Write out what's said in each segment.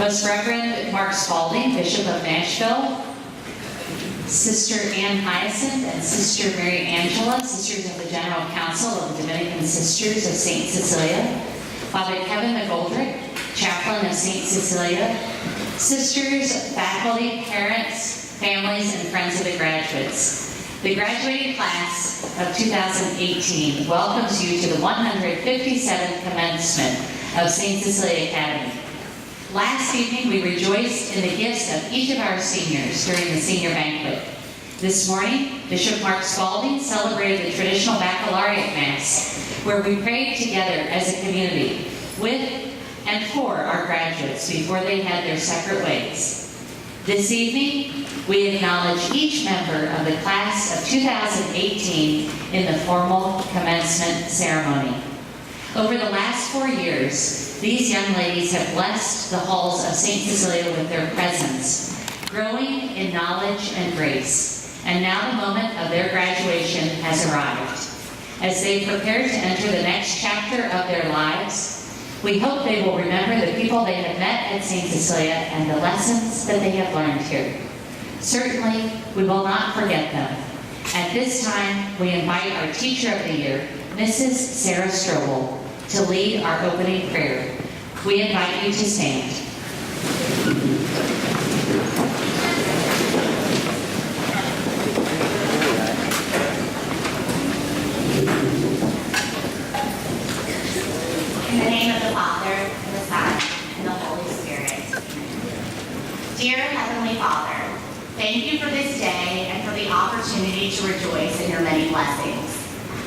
Most Reverend Mark Spalding, Bishop of Nashville, Sister Ann Hyacinth and Sister Mary Angela, Sisters of the General Council of the Dominican Sisters of St. Cecilia, Father Kevin McGoldrick, Chaplain of St. Cecilia, sisters, faculty, parents, families, and friends of the graduates. The graduating class of 2018 welcomes you to the 157th commencement of St. Cecilia Academy. Last evening, we rejoiced in the gifts of each of our seniors during the senior banquet. This morning, Bishop Mark Spalding celebrated the traditional baccalaureate mass, where we prayed together as a community with and for our graduates before they had their separate ways. This evening, we acknowledge each member of the class of 2018 in the formal commencement ceremony. Over the last 4 years, these young ladies have blessed the halls of St. Cecilia with their presence, growing in knowledge and grace. And now the moment of their graduation has arrived. As they prepare to enter the next chapter of their lives, we hope they will remember the people they have met at St. Cecilia and the lessons that they have learned here. Certainly, we will not forget them. At this time, we invite our Teacher of the Year, Mrs. Sarah Strobel, to lead our opening prayer. We invite you to stand. In the name of the Father, and the Son, and the Holy Spirit. Dear Heavenly Father, thank you for this day and for the opportunity to rejoice in your many blessings.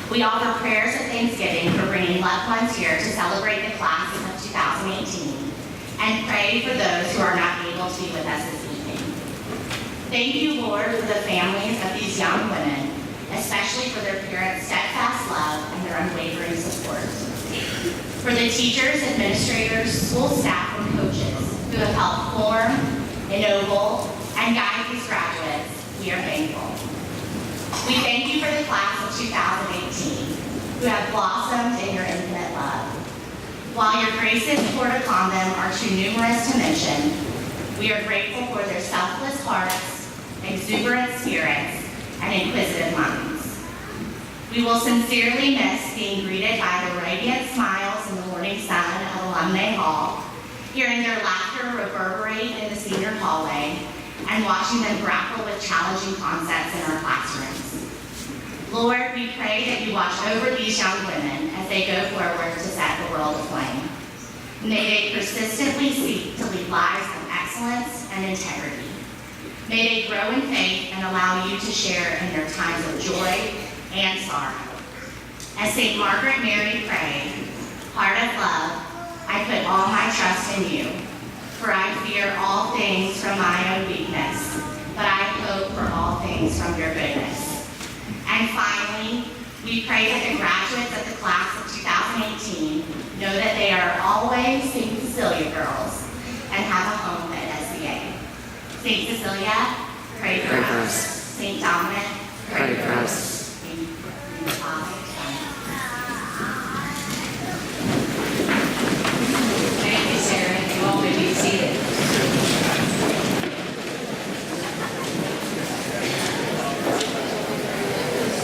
We offer prayers of thanksgiving for bringing loved ones here to celebrate the classes of 2018 and pray for those who are not able to be with us this evening. Thank you, Lord, for the families of these young women, especially for their parents' steadfast love and their unwavering support. For the teachers, administrators, school staff, and coaches who have helped form, ennoble, and guide these graduates, we are thankful. We thank you for the class of 2018, who have blossomed in your infinite love. While your graces poured upon them are too numerous to mention, we are grateful for their selfless hearts, exuberant spirits, and inquisitive minds. We will sincerely miss being greeted by the radiant smiles in the morning sun of Alumni Hall, hearing their laughter reverberate in the senior hallway, and watching them grapple with challenging concepts in our classrooms. Lord, we pray that you watch over these young women as they go forward to set the world aflame. May they persistently seek to lead lives of excellence and integrity. May they grow in faith and allow you to share in their times of joy and sorrow. As St. Margaret Mary prayed, "Heart of love, I put all my trust in you, for I fear all things from my own weakness, but I hope for all things from your goodness." And finally, we pray that the graduates of the class of 2018 know that they are always St. Cecilia girls and have a home at SCA. St. Cecilia, pray for us. St. Dominic, pray for us. Thank you, Sarah. You all may be seated.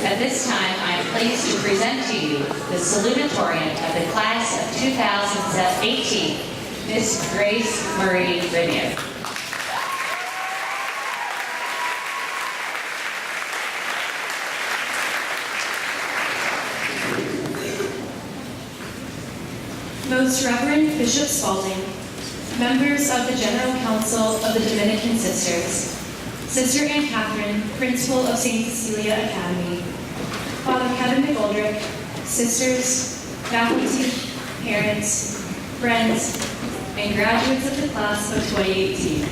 At this time, I am pleased to present to you the salutatorian of the class of 2018, Miss Grace Marie Renier. Most Reverend Bishop Spalding, members of the General Council of the Dominican Sisters, Sister Ann Catherine, Principal of St. Cecilia Academy, Father Kevin McGoldrick, sisters, faculty, parents, friends, and graduates of the class of 2018.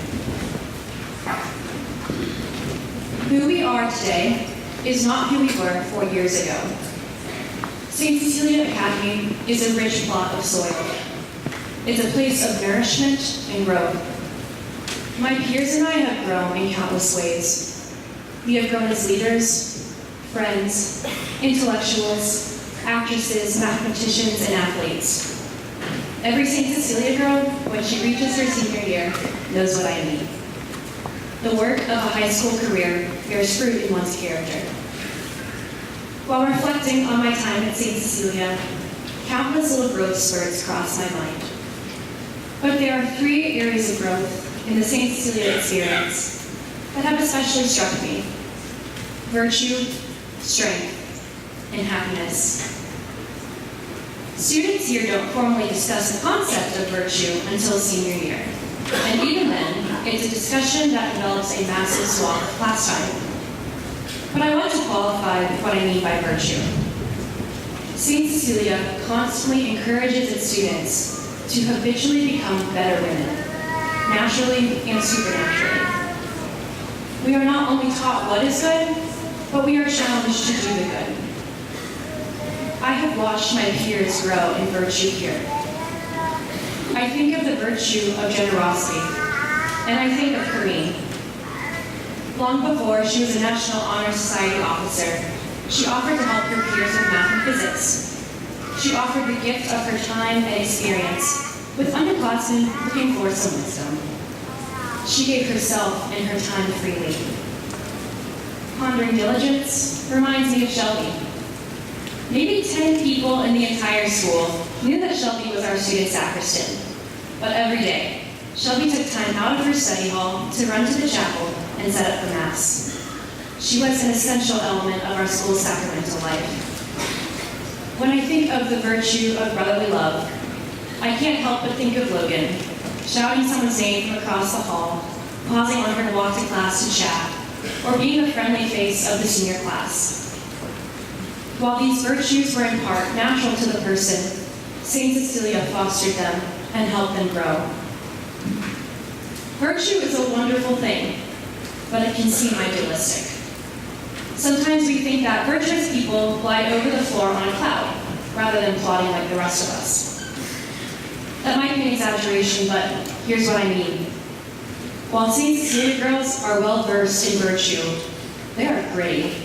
Who we are today is not who we were 4 years ago. St. Cecilia Academy is a rich plot of soil. It's a place of nourishment and growth. My peers and I have grown in countless ways. We have grown as leaders, friends, intellectuals, actresses, mathematicians, and athletes. Every St. Cecilia girl, when she reaches her senior year, knows what I mean. The work of a high school career bears fruit in one's character. While reflecting on my time at St. Cecilia, countless little growth spurts cross my mind. But there are 3 areas of growth in the St. Cecilia experience that have especially struck me: virtue, strength, and happiness. Students here don't formally discuss the concept of virtue until senior year, and even then, it's a discussion that develops a massive swath of class time. But I want to qualify what I mean by virtue. St. Cecilia constantly encourages its students to habitually become better women, naturally and supernaturally. We are not only taught what is good, but we are challenged to do the good. I have watched my peers grow in virtue here. I think of the virtue of generosity, and I think of Karine. Long before she was a National Honor Society officer, she offered to help her peers with math and physics. She offered the gift of her time and experience, with underclassmen looking for some wisdom. She gave herself and her time freely. Pondering diligence reminds me of Shelby. Maybe 10 people in the entire school knew that Shelby was our student sacristan. But every day, Shelby took time out of her study hall to run to the chapel and set up for Mass. She was an essential element of our school's sacramental life. When I think of the virtue of brotherly love, I can't help but think of Logan, shouting someone's name from across the hall, pausing on her walk to class to chat, or being the friendly face of the senior class. While these virtues were in part natural to the person, St. Cecilia fostered them and helped them grow. Virtue is a wonderful thing, but it can seem idealistic. Sometimes we think that virtuous people glide over the floor on a cloud, rather than plodding like the rest of us. That might be an exaggeration, but here's what I mean. While St. Cecilia girls are well versed in virtue, they are gritty.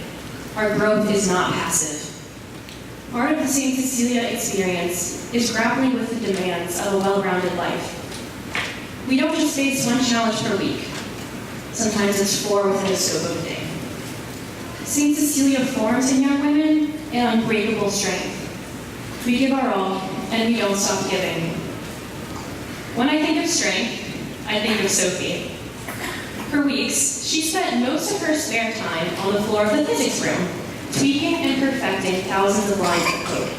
Our growth is not passive. Part of the St. Cecilia experience is grappling with the demands of a well-rounded life. We don't just face one challenge per week. Sometimes it's 4 within the scope of a day. St. Cecilia forms in young women an unbreakable strength. We give our all, and we don't stop giving. When I think of strength, I think of Sophie. For weeks, she spent most of her spare time on the floor of the physics room, tweaking and perfecting thousands of lines of code.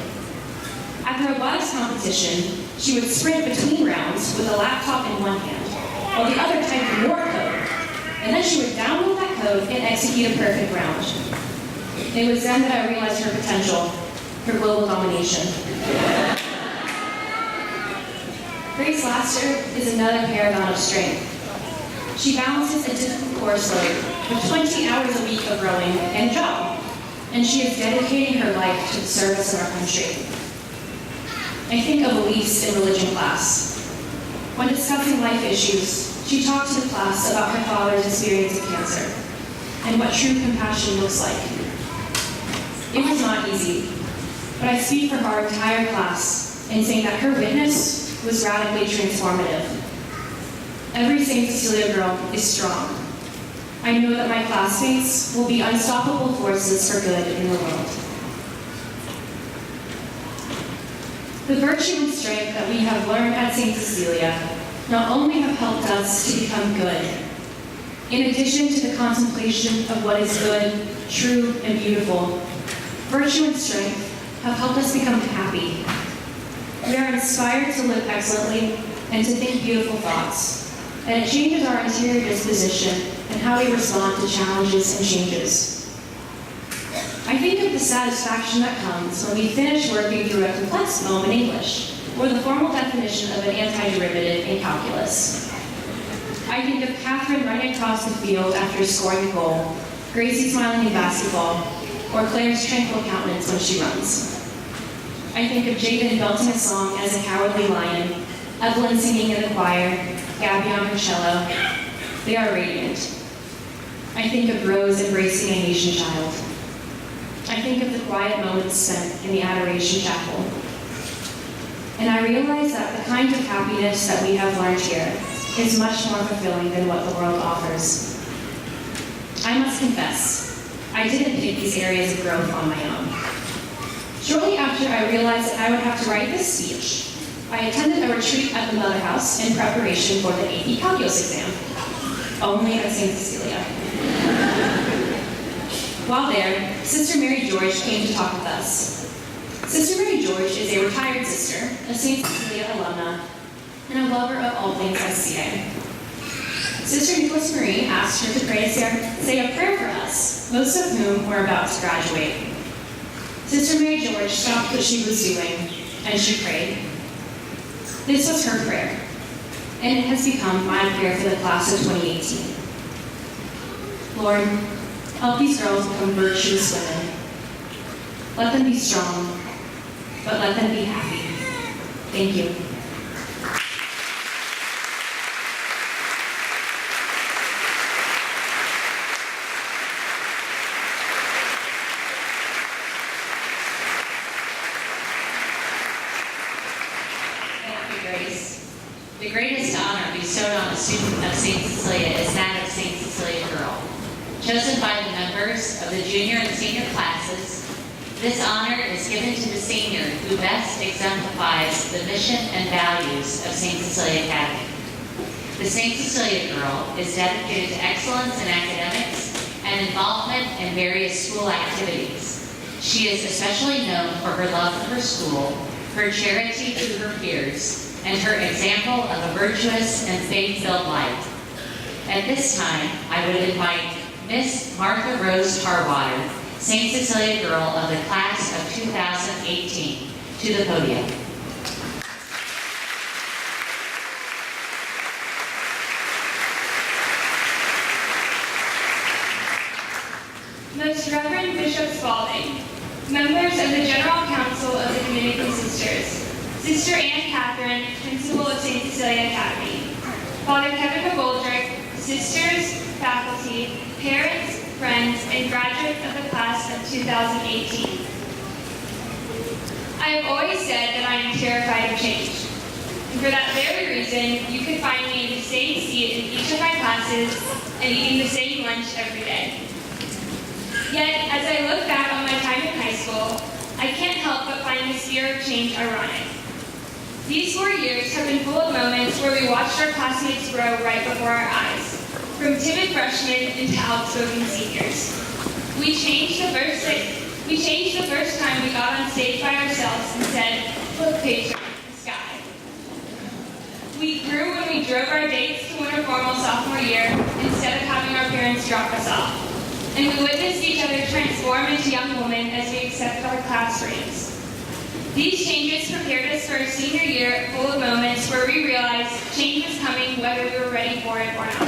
At the robotics competition, she would sprint between rounds with a laptop in one hand, while the other typed more code, and then she would download that code and execute a perfect round. It was then that I realized her potential, her global domination. Grace Laster is another paragon of strength. She balances a difficult course load with 20 hours a week of rowing and a job, and she is dedicating her life to the service of our country. I think of Elise in religion class. When discussing life issues, she talked to the class about her father's experience of cancer and what true compassion looks like. It was not easy, but I speak for our entire class in saying that her witness was radically transformative. Every St. Cecilia girl is strong. I know that my classmates will be unstoppable forces for good in the world. The virtue and strength that we have learned at St. Cecilia not only have helped us to become good, in addition to the contemplation of what is good, true, and beautiful, virtue and strength have helped us become happy. We are inspired to live excellently and to think beautiful thoughts, and it changes our interior disposition and how we respond to challenges and changes. I think of the satisfaction that comes when we finish working through a complex poem in English, or the formal definition of an antiderivative in calculus. I think of Catherine running across the field after scoring a goal, Gracie smiling in basketball, or Claire's tranquil countenance when she runs. I think of Jaden belting a song as a cowardly lion, Evelyn singing in the choir, Gabby on her cello. They are radiant. I think of Rose embracing a Haitian child. I think of the quiet moments spent in the Adoration Chapel. and I realize that the kind of happiness that we have learned here is much more fulfilling than what the world offers. I must confess, I didn't pick these areas of growth on my own. Shortly after I realized that I would have to write this speech, I attended a retreat at the Mother House in preparation for the AP Calculus exam, only at St. Cecilia. While there, Sister Mary George came to talk with us. Sister Mary George is a retired sister, a St. Cecilia alumna, and a lover of all things SCA. Sister Nicholas Marie asked her to say a prayer for us, most of whom were about to graduate. Sister Mary George stopped what she was doing, and she prayed. This was her prayer, and it has become my prayer for the class of 2018. Lord, help these girls become virtuous women. Let them be strong, but let them be happy. Thank you. The greatest honor bestowed on a student of St. Cecilia is that of St. Cecilia Girl. Chosen by the members of the junior and senior classes, this honor is given to the senior who best exemplifies the mission and values of St. Cecilia Academy. The St. Cecilia Girl is dedicated to excellence in academics and involvement in various school activities. She is especially known for her love for her school, her charity to her peers, and her example of a virtuous and faith-filled life. At this time, I would invite Miss Martha Rose Tarwater, St. Cecilia Girl of the class of 2018, to the podium. Most Reverend Bishop Spalding, members of the General Council of the Dominican Sisters, Sister Ann Catherine, Principal of St. Cecilia Academy, Father Kevin McGoldrick, sisters, faculty, parents, friends, and graduates of the class of 2018. I have always said that I am terrified of change. And for that very reason, you could find me in the same seat in each of my classes and eating the same lunch every day. Yet, as I look back on my time in high school, I can't help but find the sphere of change ironic. These 4 years have been full of moments where we watched our classmates grow right before our eyes, from timid freshmen into outspoken seniors. We changed the first time we got on stage by ourselves and said, "Look, picture the sky." We grew when we drove our dates to winter formal sophomore year instead of having our parents drop us off. And we witnessed each other transform into young women as we accepted our class rings. These changes prepared us for our senior year full of moments where we realized change was coming whether we were ready for it or not.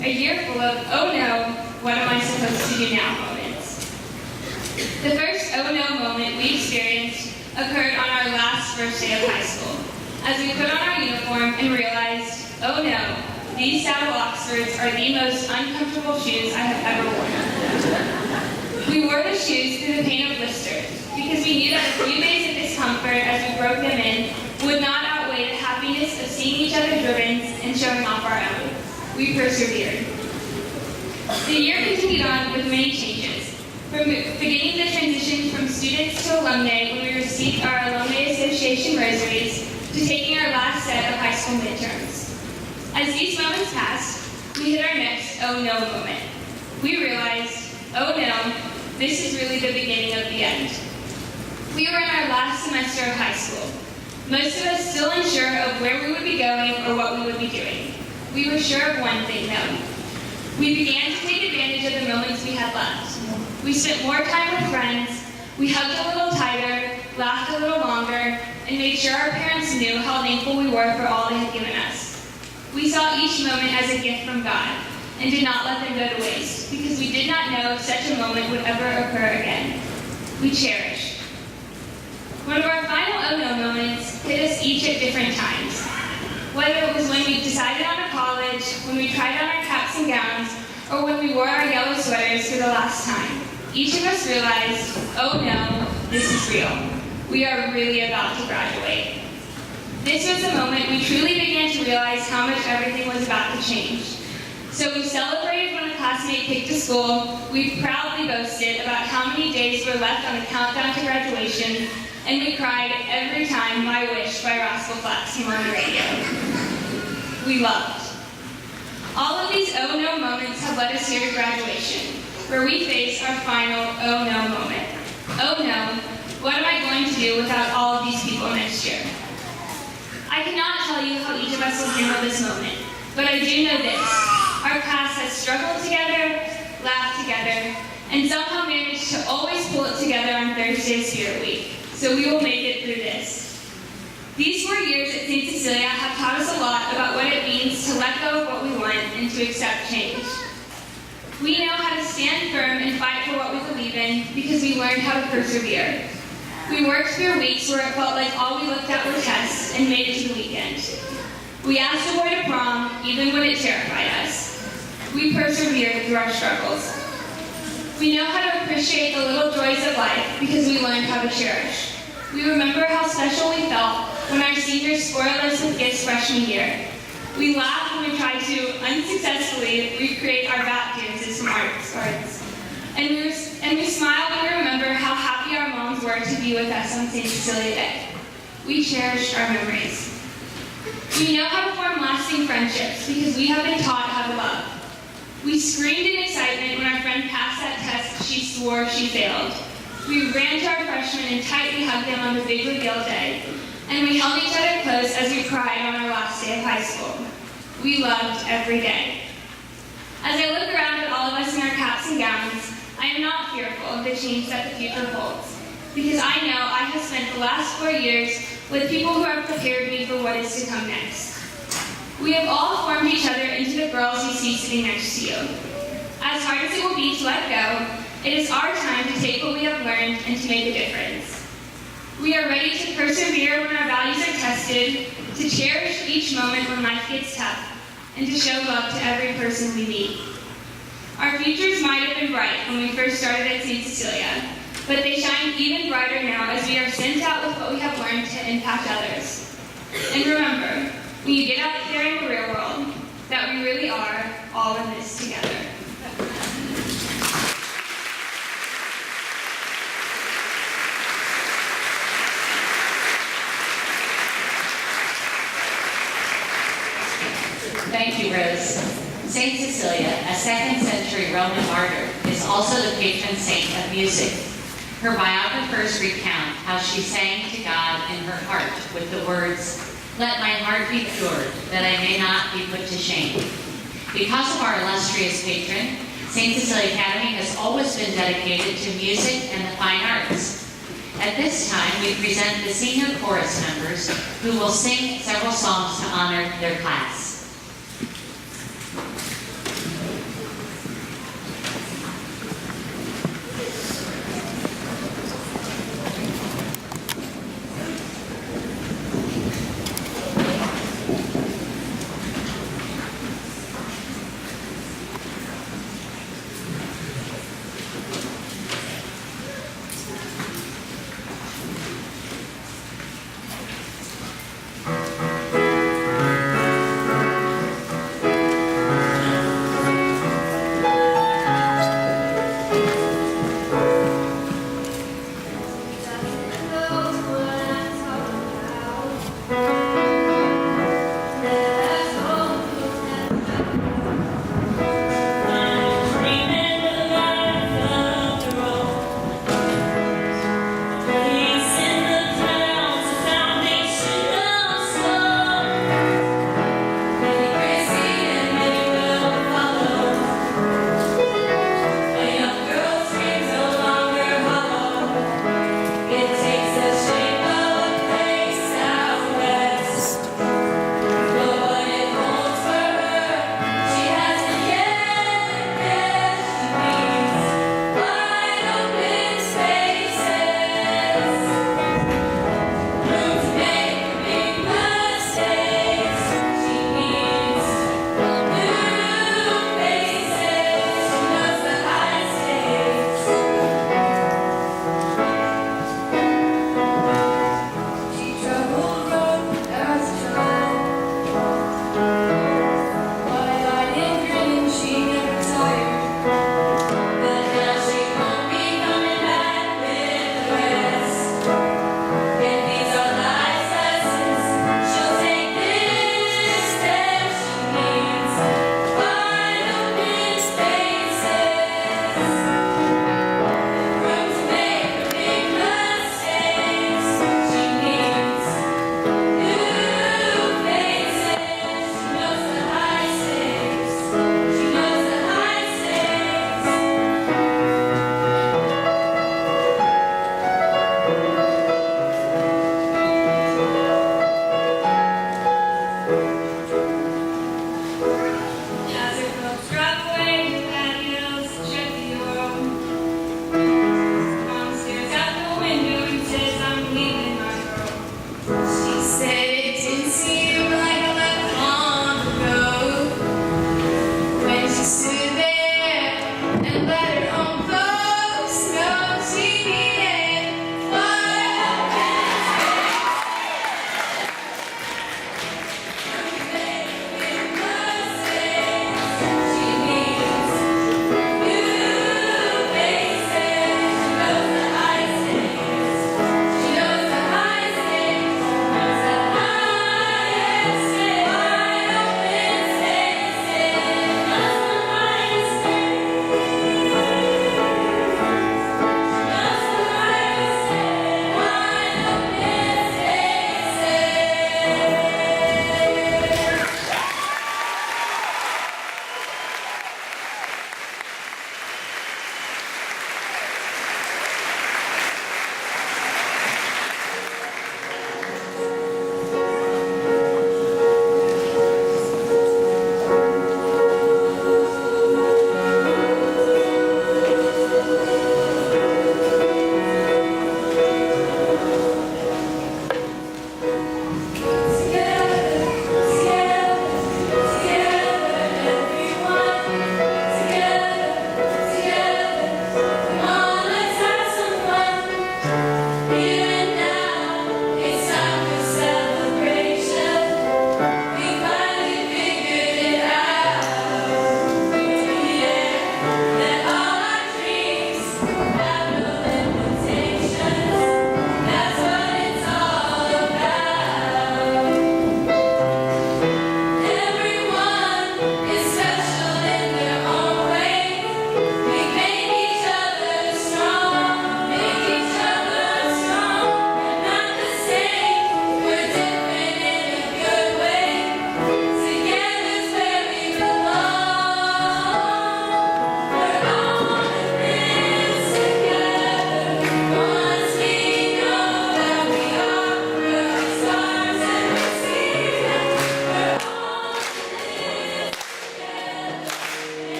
A year full of, "Oh no, what am I supposed to do now?" moments. The first "oh no" moment we experienced occurred on our last first day of high school, as we put on our uniform and realized, "Oh no, these saddle Oxfords are the most uncomfortable shoes I have ever worn." We wore the shoes through the pain of blisters, because we knew that a few days of discomfort as we broke them in would not outweigh the happiness of seeing each other's ribbons and showing off our own. We persevered. The year continued on with many changes, from beginning the transition from students to alumni when we received our Alumni Association rosaries, to taking our last set of high school midterms. As these moments passed, we hit our next "oh no" moment. We realized, "Oh no, this is really the beginning of the end." We were in our last semester of high school, most of us still unsure of where we would be going or what we would be doing. We were sure of one thing though. We began to take advantage of the moments we had left. We spent more time with friends, we hugged a little tighter, laughed a little longer, and made sure our parents knew how thankful we were for all they had given us. We saw each moment as a gift from God, and did not let them go to waste, because we did not know if such a moment would ever occur again. We cherished. One of our final "oh no" moments hit us each at different times. Whether it was when we decided on a college, when we tried on our caps and gowns, or when we wore our yellow sweaters for the last time, each of us realized, "Oh no, this is real. We are really about to graduate." This was the moment we truly began to realize how much everything was about to change. So we celebrated when a classmate picked a school, we proudly boasted about how many days were left on the countdown to graduation, and we cried every time My Wish by Rascal Flatts came on the radio. We loved. All of these oh no moments have led us here to graduation, where we face our final oh no moment. Oh no, what am I going to do without all of these people next year? I cannot tell you how each of us will handle this moment, but I do know this. Our class has struggled together, laughed together, and somehow managed to always pull it together on Thursday Spirit Week. So we will make it through this. These 4 years at St. Cecilia have taught us a lot about what it means to let go of what we want and to accept change. We know how to stand firm and fight for what we believe in because we learned how to persevere. We worked through weeks where it felt like all we looked at were tests and made it to the weekend. We asked to avoid a prom even when it terrified us. We persevered through our struggles. We know how to appreciate the little joys of life because we learned how to cherish. We remember how special we felt when our seniors spoiled us with gifts freshman year. We laughed when we tried to unsuccessfully recreate our back dances from art cards. And we smiled when we remember how happy our moms were to be with us on St. Cecilia Day. We cherished our memories. We know how to form lasting friendships because we have been taught how to love. We screamed in excitement when our friend passed that test she swore she failed. We ran to our freshmen and tightly hugged them on the big reveal day. And we held each other close as we cried on our last day of high school. We loved every day. As I look around at all of us in our caps and gowns, I am not fearful of the change that the future holds, because I know I have spent the last 4 years with people who have prepared me for what is to come next. We have all formed each other into the girls you see sitting next to you. As hard as it will be to let go, it is our time to take what we have learned and to make a difference. We are ready to persevere when our values are tested, to cherish each moment when life gets tough, and to show love to every person we meet. Our futures might have been bright when we first started at St. Cecilia, but they shine even brighter now as we are sent out with what we have learned to impact others. And remember, when you get out there in the real world, that we really are all in this together. Thank you, Rose. Saint Cecilia, a 2nd century Roman martyr, is also the patron saint of music. Her biographers recount how she sang to God in her heart with the words, "Let my heart be pure, that I may not be put to shame." Because of our illustrious patron, St. Cecilia Academy has always been dedicated to music and the fine arts. At this time, we present the senior chorus members who will sing several songs to honor their class.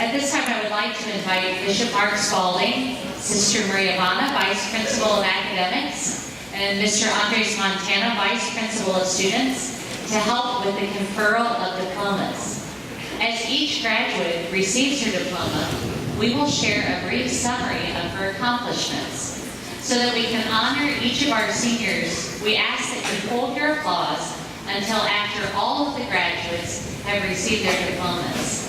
At this time, I would like to invite Bishop Mark Spalding, Sister Maria Vana, Vice Principal of Academics, and Mr. Andres Montana, Vice Principal of Students, to help with the conferral of diplomas. As each graduate receives her diploma, we will share a brief summary of her accomplishments. So that we can honor each of our seniors, we ask that you hold your applause until after all of the graduates have received their diplomas.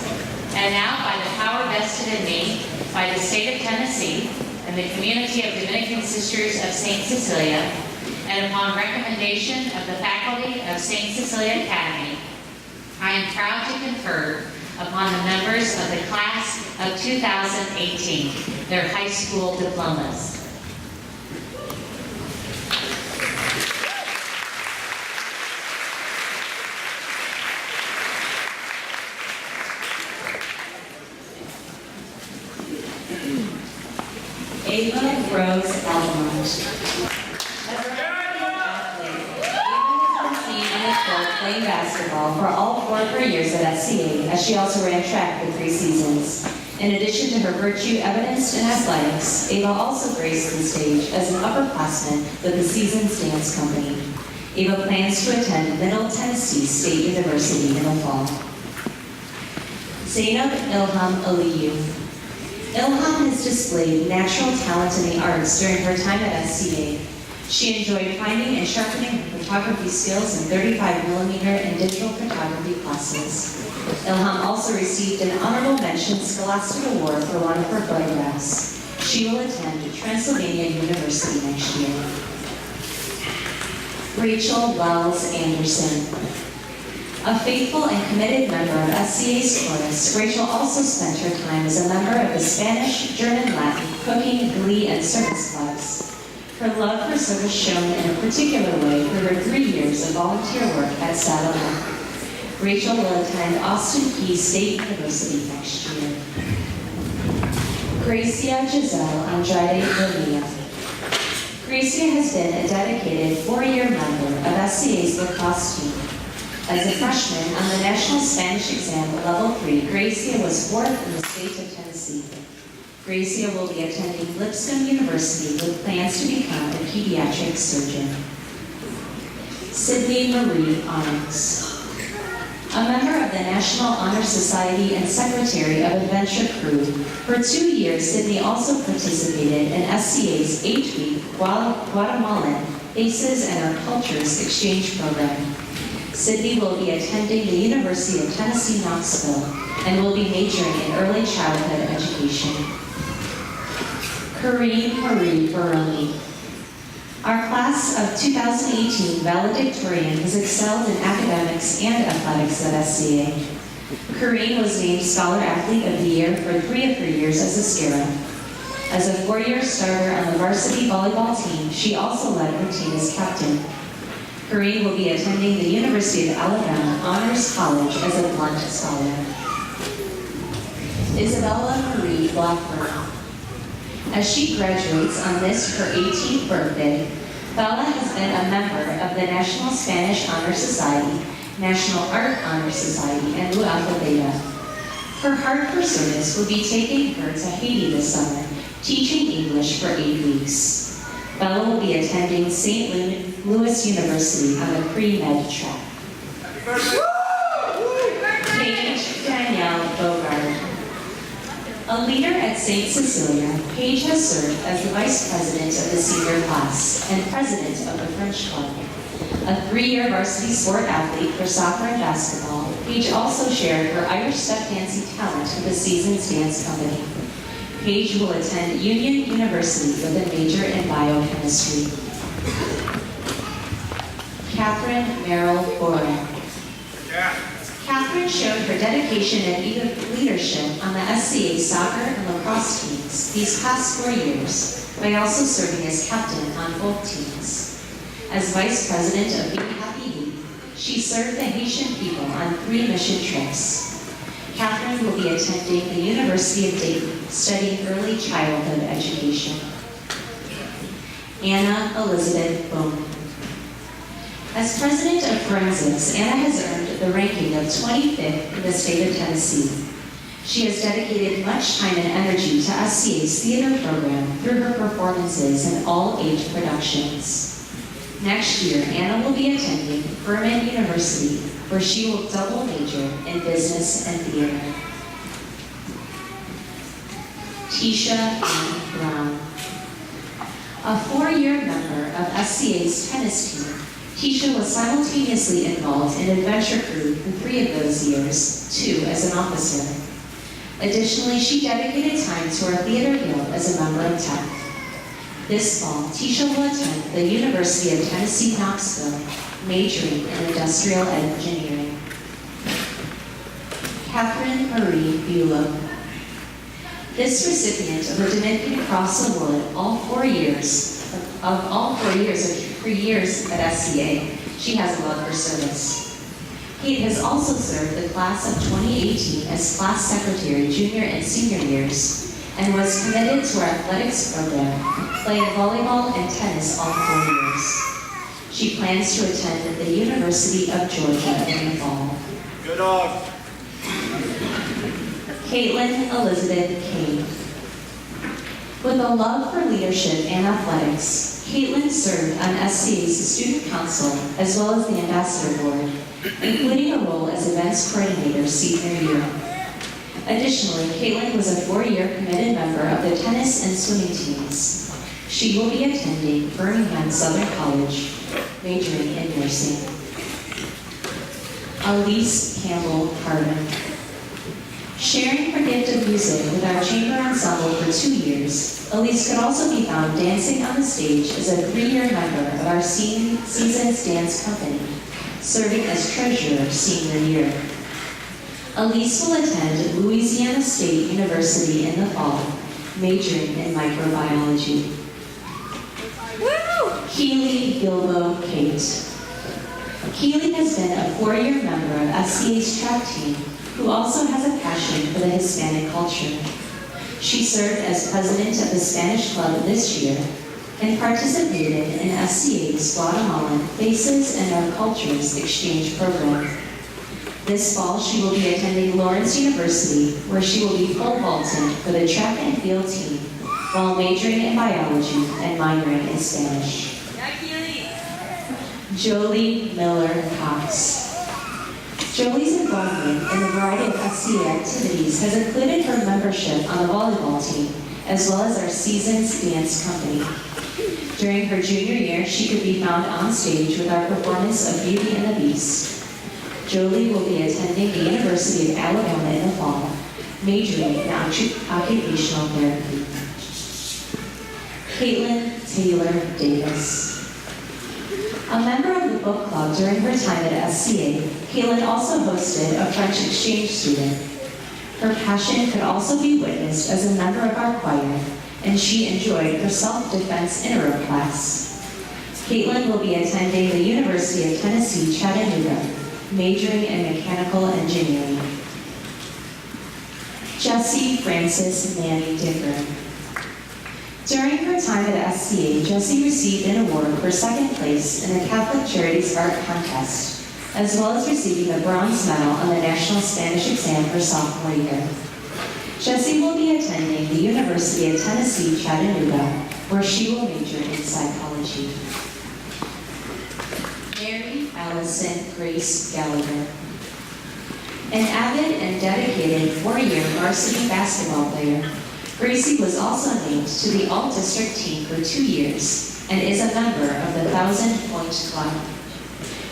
And now, by the power vested in me by the state of Tennessee and the community of Dominican Sisters of St. Cecilia, and upon recommendation of the faculty of St. Cecilia Academy, I am proud to confer upon the members of the class of 2018 their high school diplomas. Ava Rose Almond. Playing basketball for all 4 of her years at SCA, as she also ran track for 3 seasons. In addition to her virtue evidenced in athletics, Ava also graced the stage as an upperclassman with the Seasons Dance Company. Ava plans to attend Middle Tennessee State University in the fall. Zainab Ilham Aliyu. Ilham has displayed natural talent in the arts during her time at SCA. She enjoyed finding and sharpening her photography skills in 35mm and digital photography classes. Ilham also received an honorable mention Scholastic Award for one of her photographs. She will attend Transylvania University next year. Rachel Wells Anderson. A faithful and committed member of SCA's chorus, Rachel also spent her time as a member of the Spanish, German, Latin, cooking, glee, and service clubs. Her love for service shown in a particular way through her 3 years of volunteer work at Saddleback. Rachel will attend Austin Peay State University next year. Gracia Giselle Andrade Bonilla. Gracia has been a dedicated 4-year member of SCA's lacrosse team. As a freshman on the National Spanish Exam Level 3, Gracia was 4th in the state of Tennessee. Gracia will be attending Lipscomb University with plans to become a pediatric surgeon. Sydney Marie Onyx. A member of the National Honor Society and Secretary of Adventure Crew, for 2 years, Sydney also participated in SCA's 8-week Guatemalan Faces and Our Cultures exchange program. Sydney will be attending the University of Tennessee, Knoxville, and will be majoring in early childhood education. Corrine Marie Baroni. Our class of 2018 valedictorian has excelled in academics and athletics at SCA. Corrine was named Scholar Athlete of the Year for 3 of her years as a Scarab. As a 4-year starter on the varsity volleyball team, she also led her team as captain. Corrine will be attending the University of Alabama Honors College as a Blunt Scholar. Isabella Marie Blackburn. As she graduates on this, her 18th birthday, Bella has been a member of the National Spanish Honor Society, National Art Honor Society, and Lu Alpha Beta. Her heart for service will be taking her to Haiti this summer, teaching English for 8 weeks. Bella will be attending St. Louis University on the pre-med track. Paige Danielle Bogard. A leader at St. Cecilia, Paige has served as the vice president of the senior class and president of the French Club. A 3-year varsity sport athlete for soccer and basketball, Paige also shared her Irish step dancing talent with the Seasons Dance Company. Paige will attend Union University with a major in biochemistry. Catherine Merrill Boren. Catherine showed her dedication and leadership on the SCA soccer and lacrosse teams these past 4 years by also serving as captain on both teams. As vice president of Be Happy Haiti, she served the Haitian people on 3 mission trips. Catherine will be attending the University of Dayton, studying early childhood education. Anna Elizabeth Bowman. As president of Forensics, Anna has earned the ranking of 25th in the state of Tennessee. She has dedicated much time and energy to SCA's theater program through her performances in all age productions. Next year, Anna will be attending Furman University, where she will double major in business and theater. Tisha Ann Brown. A 4-year member of SCA's tennis team, Tisha was simultaneously involved in adventure crew for 3 of those years, 2 as an officer. Additionally, she dedicated time to our theater guild as a member of TEC. This fall, Tisha will attend the University of Tennessee, Knoxville, majoring in industrial engineering. Catherine Marie Bulow. This recipient of the Dominican Cross Award all 4 years of her years at SCA, she has a love for service. Kate has also served the class of 2018 as class secretary junior and senior years and was committed to our athletics program, playing volleyball and tennis all 4 years. She plans to attend the University of Georgia in the fall. Good dog. Caitlin Elizabeth Kane. With a love for leadership and athletics, Caitlin served on SCA's student council as well as the ambassador board, including a role as events coordinator senior year. Additionally, Caitlin was a 4-year committed member of the tennis and swimming teams. She will be attending Birmingham Southern College, majoring in nursing. Elise Campbell Carter. Sharing her gift of music with our chamber ensemble for 2 years, Elise could also be found dancing on the stage as a 3-year member of our Seasons Dance Company, serving as treasurer senior year. Elise will attend Louisiana State University in the fall, majoring in microbiology. Keely Gilbo Kate. Keely has been a 4-year member of SCA's track team, who also has a passion for the Hispanic culture. She served as president of the Spanish Club this year and participated in SCA's Guatemalan Faces and Our Cultures exchange program. This fall, she will be attending Lawrence University, where she will be pole vaulting for the track and field team while majoring in biology and minoring in Spanish. Jolie Miller Cox. Jolie's involvement in a variety of SCA activities has included her membership on the volleyball team, as well as our Seasons Dance Company. During her junior year, she could be found on stage with our performance of Beauty and the Beast. Jolie will be attending the University of Alabama in the fall, majoring in occupational therapy. Caitlin Taylor Davis. A member of the book club during her time at SCA, Caitlin also hosted a French exchange student. Her passion could also be witnessed as a member of our choir, and she enjoyed her self-defense intro class. Caitlin will be attending the University of Tennessee, Chattanooga, majoring in mechanical engineering. Jessie Frances Manny Dicker. During her time at SCA, Jessie received an award for 2nd place in the Catholic Charities Art Contest, as well as receiving a bronze medal on the National Spanish exam for sophomore year. Jessie will be attending the University of Tennessee, Chattanooga, where she will major in psychology. Mary Allison Grace Gallagher. An avid and dedicated 4-year varsity basketball player, Gracie was also named to the All-District team for 2 years and is a member of the 1,000 Point Club.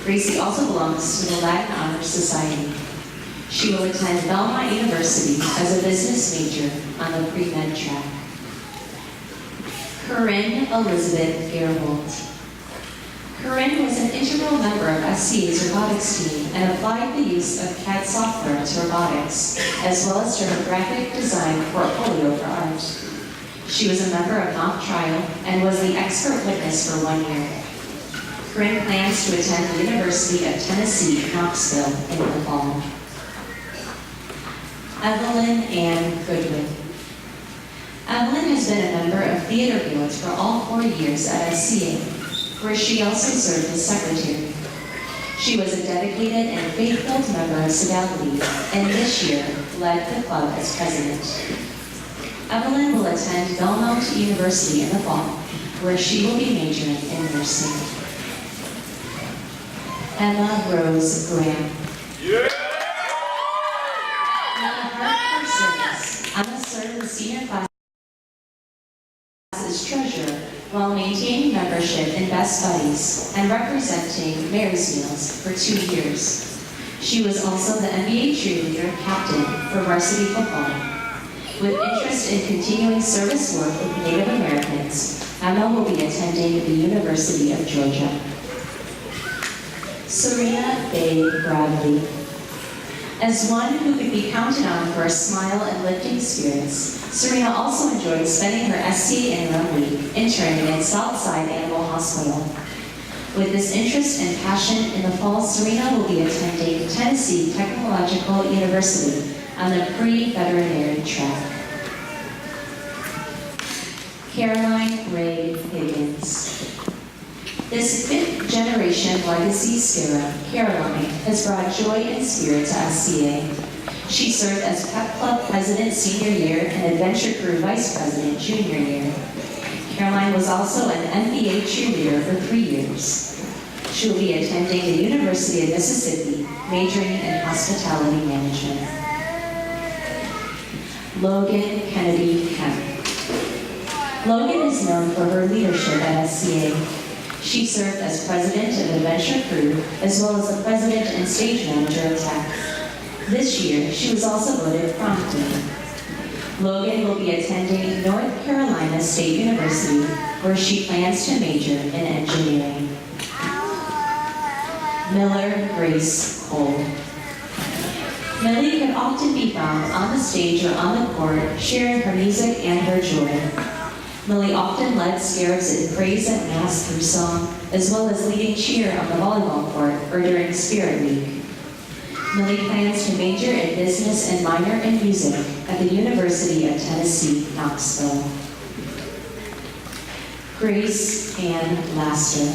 Gracie also belongs to the Latin Honor Society. She will attend Belmont University as a business major on the pre-med track. Corinne Elizabeth Gerhold. Corinne was an integral member of SCA's robotics team and applied the use of CAD software to robotics, as well as to her graphic design portfolio for art. She was a member of Mock Trial and was the expert witness for 1 year. Corinne plans to attend the University of Tennessee, Knoxville in the fall. Evelyn Ann Goodwin. Evelyn has been a member of theater guilds for all 4 years at SCA, where she also served as secretary. She was a dedicated and faith-filled member of Fidelity, and this year led the club as president. Evelyn will attend Belmont University in the fall, where she will be majoring in nursing. Emma Rose Graham. With a heart for service, Emma served the senior class as treasurer while maintaining membership in Best Buddies and representing Mary's Meals for 2 years. She was also the NBA cheerleader captain for varsity football. With interest in continuing service work with Native Americans, Emma will be attending the University of Georgia. Serena Bay Bradley. As one who could be counted on for a smile and lifting spirits, Serena also enjoyed spending her SCA interim week interning at Southside Animal Hospital. With this interest and passion, in the fall, Serena will be attending Tennessee Technological University on the pre-veterinary track. Caroline Ray Higgins. This fifth-generation legacy Sparrow, Caroline, has brought joy and spirit to SCA. She served as Pep Club President senior year and Adventure Crew Vice President junior year. Caroline was also an NBA cheerleader for 3 years. She will be attending the University of Mississippi, majoring in hospitality management. Logan Kennedy Kemp. Logan is known for her leadership at SCA. She served as president of Adventure Crew, as well as the president and stage manager of Tech. This year, she was also voted prom queen. Logan will be attending North Carolina State University, where she plans to major in engineering. Miller Grace Cole. Millie could often be found on the stage or on the court, sharing her music and her joy. Millie often led Scarabs in praise at Mass through song, as well as leading cheer on the volleyball court or during Spirit Week. Millie plans to major in business and minor in music at the University of Tennessee, Knoxville. Grace Ann Laster.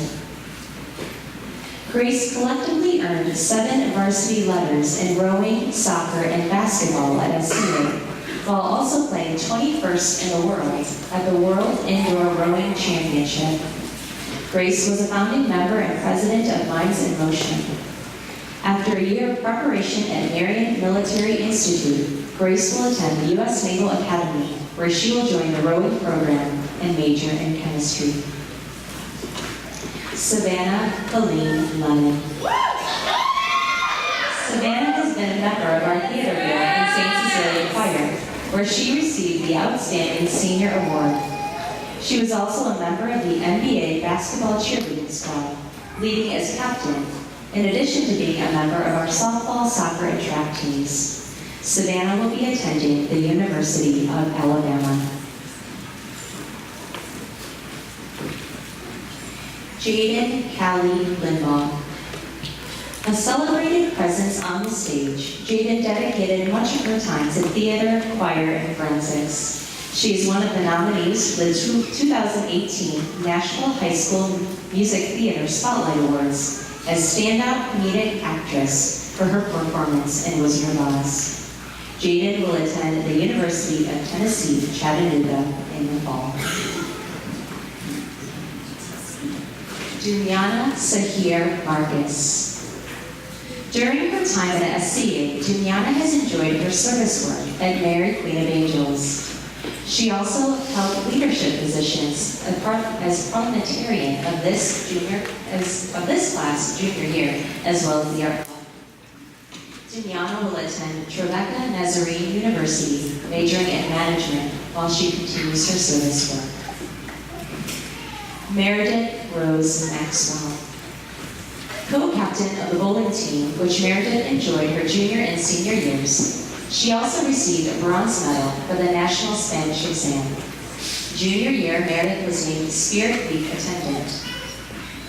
Grace collectively earned 7 varsity letters in rowing, soccer, and basketball at SCA, while also playing 21st in the world at the World Indoor Rowing Championship. Grace was a founding member and president of Minds in Motion. After a year of preparation at Marion Military Institute, Grace will attend the U.S. Naval Academy, where she will join the rowing program and major in chemistry. Savannah Colleen Lennon. Savannah has been a member of our theater group in St. Cecilia Choir, where she received the Outstanding Senior Award. She was also a member of the NBA basketball cheerleading squad, leading as captain, in addition to being a member of our softball, soccer, and track teams. Savannah will be attending the University of Alabama. Jaden Callie Limbaugh. A celebrated presence on the stage, Jaden dedicated much of her time to theater, choir, and forensics. She is one of the nominees for the 2018 National High School Music Theater Spotlight Awards as Standout Comedic Actress for her performance in Wizard of Oz. Jaden will attend the University of Tennessee, Chattanooga in the fall. Juliana Sahir Marcus. During her time at SCA, Juliana has enjoyed her service work at Mary Queen of Angels. She also held leadership positions as parliamentarian of this class junior year, as well as the art club. Juliana will attend Trevecca Nazarene University, majoring in management while she continues her service work. Meredith Rose Maxwell. Co-captain of the bowling team, which Meredith enjoyed her junior and senior years, she also received a bronze medal for the National Spanish exam. Junior year, Meredith was named Spirit Week attendant.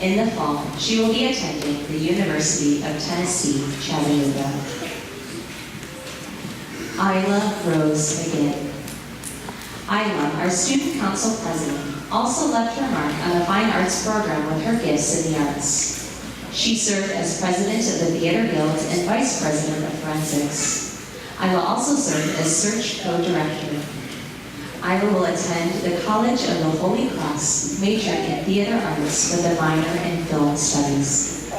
In the fall, she will be attending the University of Tennessee, Chattanooga. Isla Rose McGinn. Isla, our student council president, also left her mark on the fine arts program with her gifts in the arts. She served as president of the Theater Guild and vice president of forensics. I will also serve as search co-director. I will attend the College of the Holy Cross, majoring in theater arts with a minor in film studies.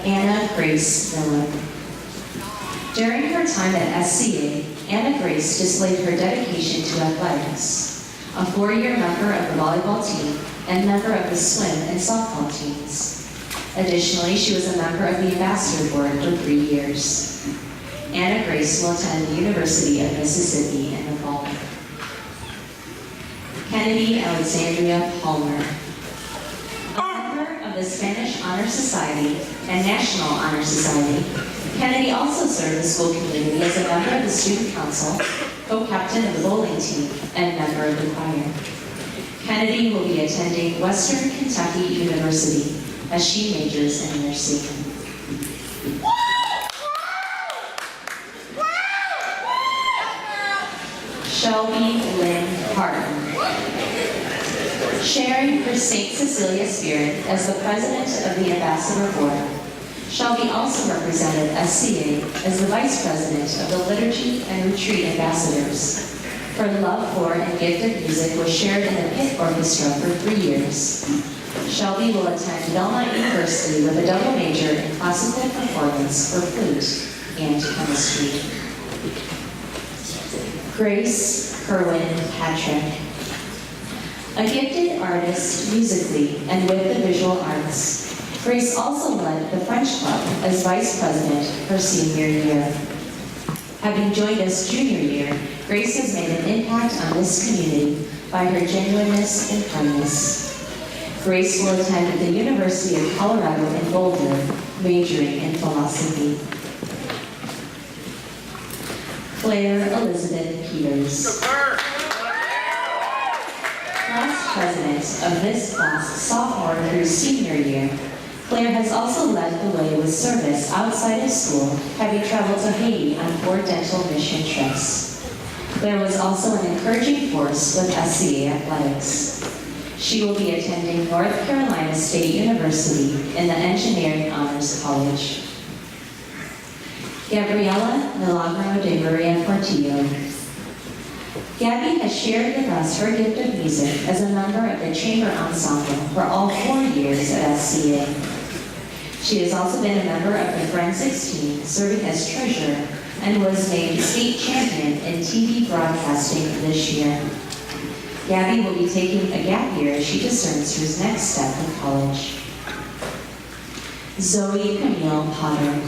Anna Grace Miller. During her time at SCA, Anna Grace displayed her dedication to athletics, a 4-year member of the volleyball team and member of the swim and softball teams. Additionally, she was a member of the ambassador board for 3 years. Anna Grace will attend the University of Mississippi in the fall. Kennedy Alexandria Palmer. A member of the Spanish Honor Society and National Honor Society, Kennedy also served the school community as a member of the student council, co-captain of the bowling team, and member of the choir. Kennedy will be attending Western Kentucky University as she majors in nursing. Shelby Lynn Harton. Sharing her St. Cecilia spirit as the president of the Ambassador Board, Shelby also represented SCA as the vice president of the Liturgy and Retreat Ambassadors. Her love for and gift of music was shared in the pit orchestra for 3 years. Shelby will attend Belmont University with a double major in classical performance for flute and chemistry. Grace Kerwin Patrick. A gifted artist musically and with the visual arts, Grace also led the French Club as vice president her senior year. Having joined us junior year, Grace has made an impact on this community by her genuineness and kindness. Grace will attend the University of Colorado in Boulder, majoring in philosophy. Claire Elizabeth Peters. Class president of this class, sophomore through senior year, Claire has also led the way with service outside of school, having traveled to Haiti on 4 dental mission trips. Claire was also an encouraging force with SCA athletics. She will be attending North Carolina State University in the Engineering Honors College. Gabriela Milagro de Maria Portillo. Gabby has shared with us her gift of music as a member of the chamber ensemble for all 4 years at SCA. She has also been a member of the forensics team, serving as treasurer, and was named state champion in TV broadcasting this year. Gabby will be taking a gap year as she discerns her next step in college. Zoe Camille Potter.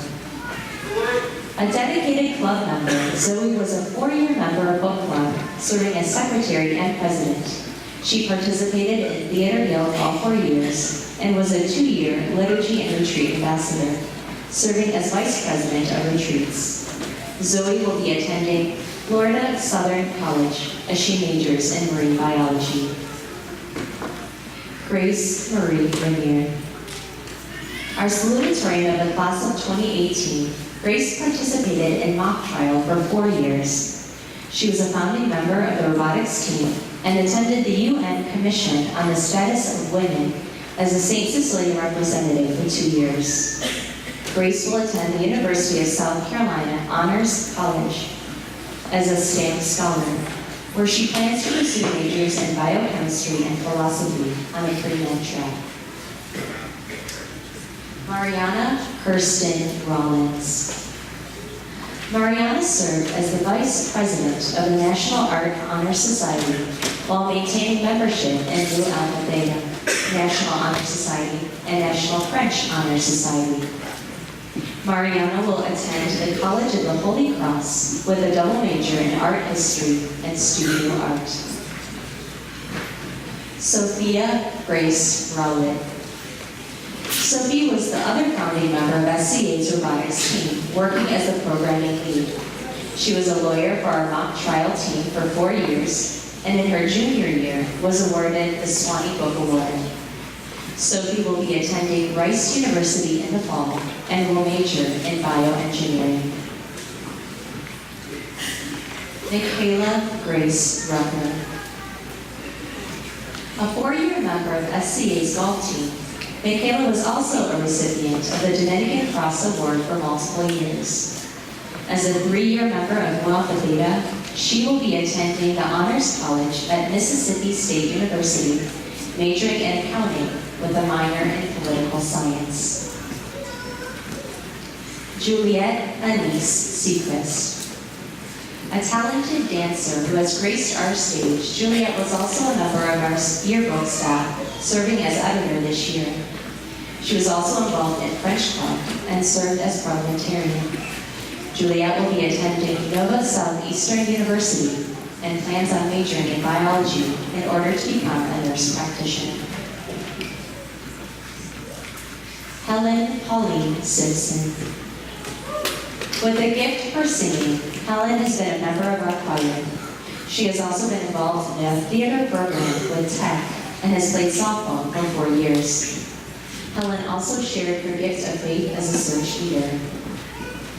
A dedicated club member, Zoe was a 4-year member of Book Club, serving as secretary and president. She participated in Theater Guild all 4 years and was a 2-year Liturgy and Retreat ambassador, serving as vice president of retreats. Zoe will be attending Florida Southern College as she majors in marine biology. Grace Marie Rainier. Our salutatorian of the class of 2018, Grace participated in mock trial for 4 years. She was a founding member of the robotics team and attended the UN Commission on the Status of Women as a St. Cecilia representative for 2 years. Grace will attend the University of South Carolina Honors College as a STEM scholar, where she plans to pursue majors in biochemistry and philosophy on a pre-med track. Mariana Kirsten Rollins. Mariana served as the Vice President of the National Art Honor Society while maintaining membership in Nu Alpha Theta, National Honor Society, and National French Honor Society. Mariana will attend the College of the Holy Cross with a double major in art history and studio art. Sophia Grace Rowlett. Sophie was the other founding member of SCA's robotics team, working as the programming lead. She was a lawyer for our mock trial team for 4 years, and in her junior year was awarded the Swanee Book Award. Sophie will be attending Rice University in the fall and will major in bioengineering. Michaela Grace Rucker. A 4-year member of SCA's golf team, Michaela was also a recipient of the Dominican Cross Award for multiple years. As a 3-year member of Mu Alpha Theta, she will be attending the Honors College at Mississippi State University, majoring in accounting with a minor in political science. Juliet Anise Seacrest. A talented dancer who has graced our stage, Juliet was also a member of our yearbook staff, serving as editor this year. She was also involved in French Club and served as parliamentarian. Juliet will be attending Nova Southeastern University and plans on majoring in biology in order to become a nurse practitioner. Helen Pauline Simpson. With a gift for singing, Helen has been a member of our choir. She has also been involved in a theater program with Tech and has played softball for 4 years. Helen also shared her gift of faith as a search leader.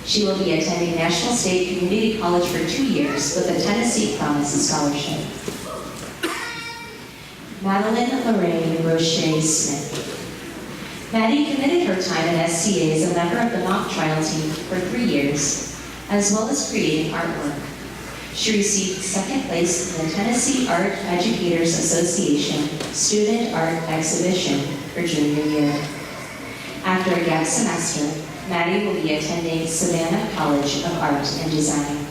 She will be attending National State Community College for 2 years with a Tennessee Promise Scholarship. Madeline Lorraine Roche Smith. Maddie committed her time at SCA as a member of the mock trial team for 3 years, as well as creating artwork. She received 2nd place in the Tennessee Art Educators Association Student Art Exhibition for junior year. After a gap semester, Maddie will be attending Savannah College of Art and Design.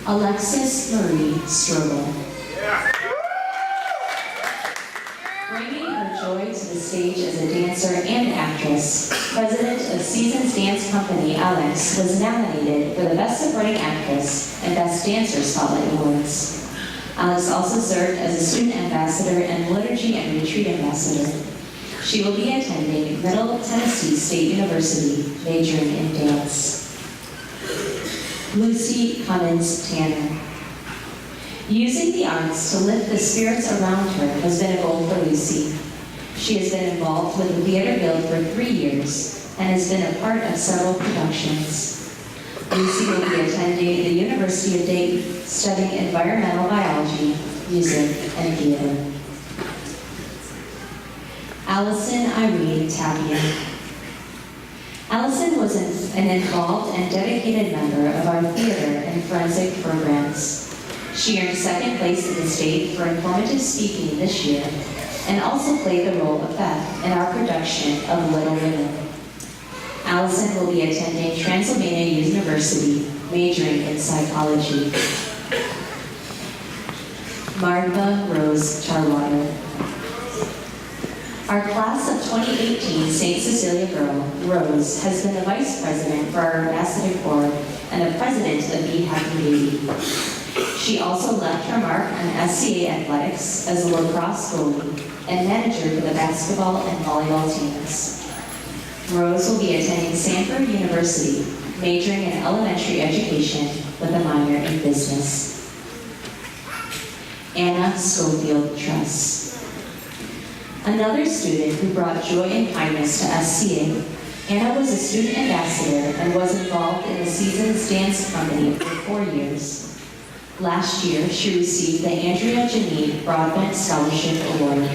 Alexis Marie Strobel. Bringing her joy to the stage as a dancer and actress, president of Seasons Dance Company, Alex, was nominated for the Best Supporting Actress and Best Dancer Spotlight Awards. Alex also served as a student ambassador and liturgy and retreat ambassador. She will be attending Middle Tennessee State University, majoring in dance. Lucy Cummins Tanner. Using the arts to lift the spirits around her has been a goal for Lucy. She has been involved with the Theater Guild for 3 years and has been a part of several productions. Lucy will be attending the University of Dayton, studying environmental biology, music, and theater. Allison Irene Tapia. Allison was an involved and dedicated member of our theater and forensic programs. She earned 2nd place in the state for informative speaking this year and also played the role of Beth in our production of Little Women. Allison will be attending Transylvania University, majoring in psychology. Martha Rose Charwater. Our class of 2018 St. Cecilia Girl, Rose, has been the vice president for our ambassador corps and the president of Be Happy Baby. She also left her mark on SCA athletics as a lacrosse goalie and manager for the basketball and volleyball teams. Rose will be attending Sanford University, majoring in elementary education with a minor in business. Anna Schofield Truss. Another student who brought joy and kindness to SCA, Anna was a student ambassador and was involved in the Seasons Dance Company for 4 years. Last year, she received the Andrea Janine Broadbent Scholarship Award.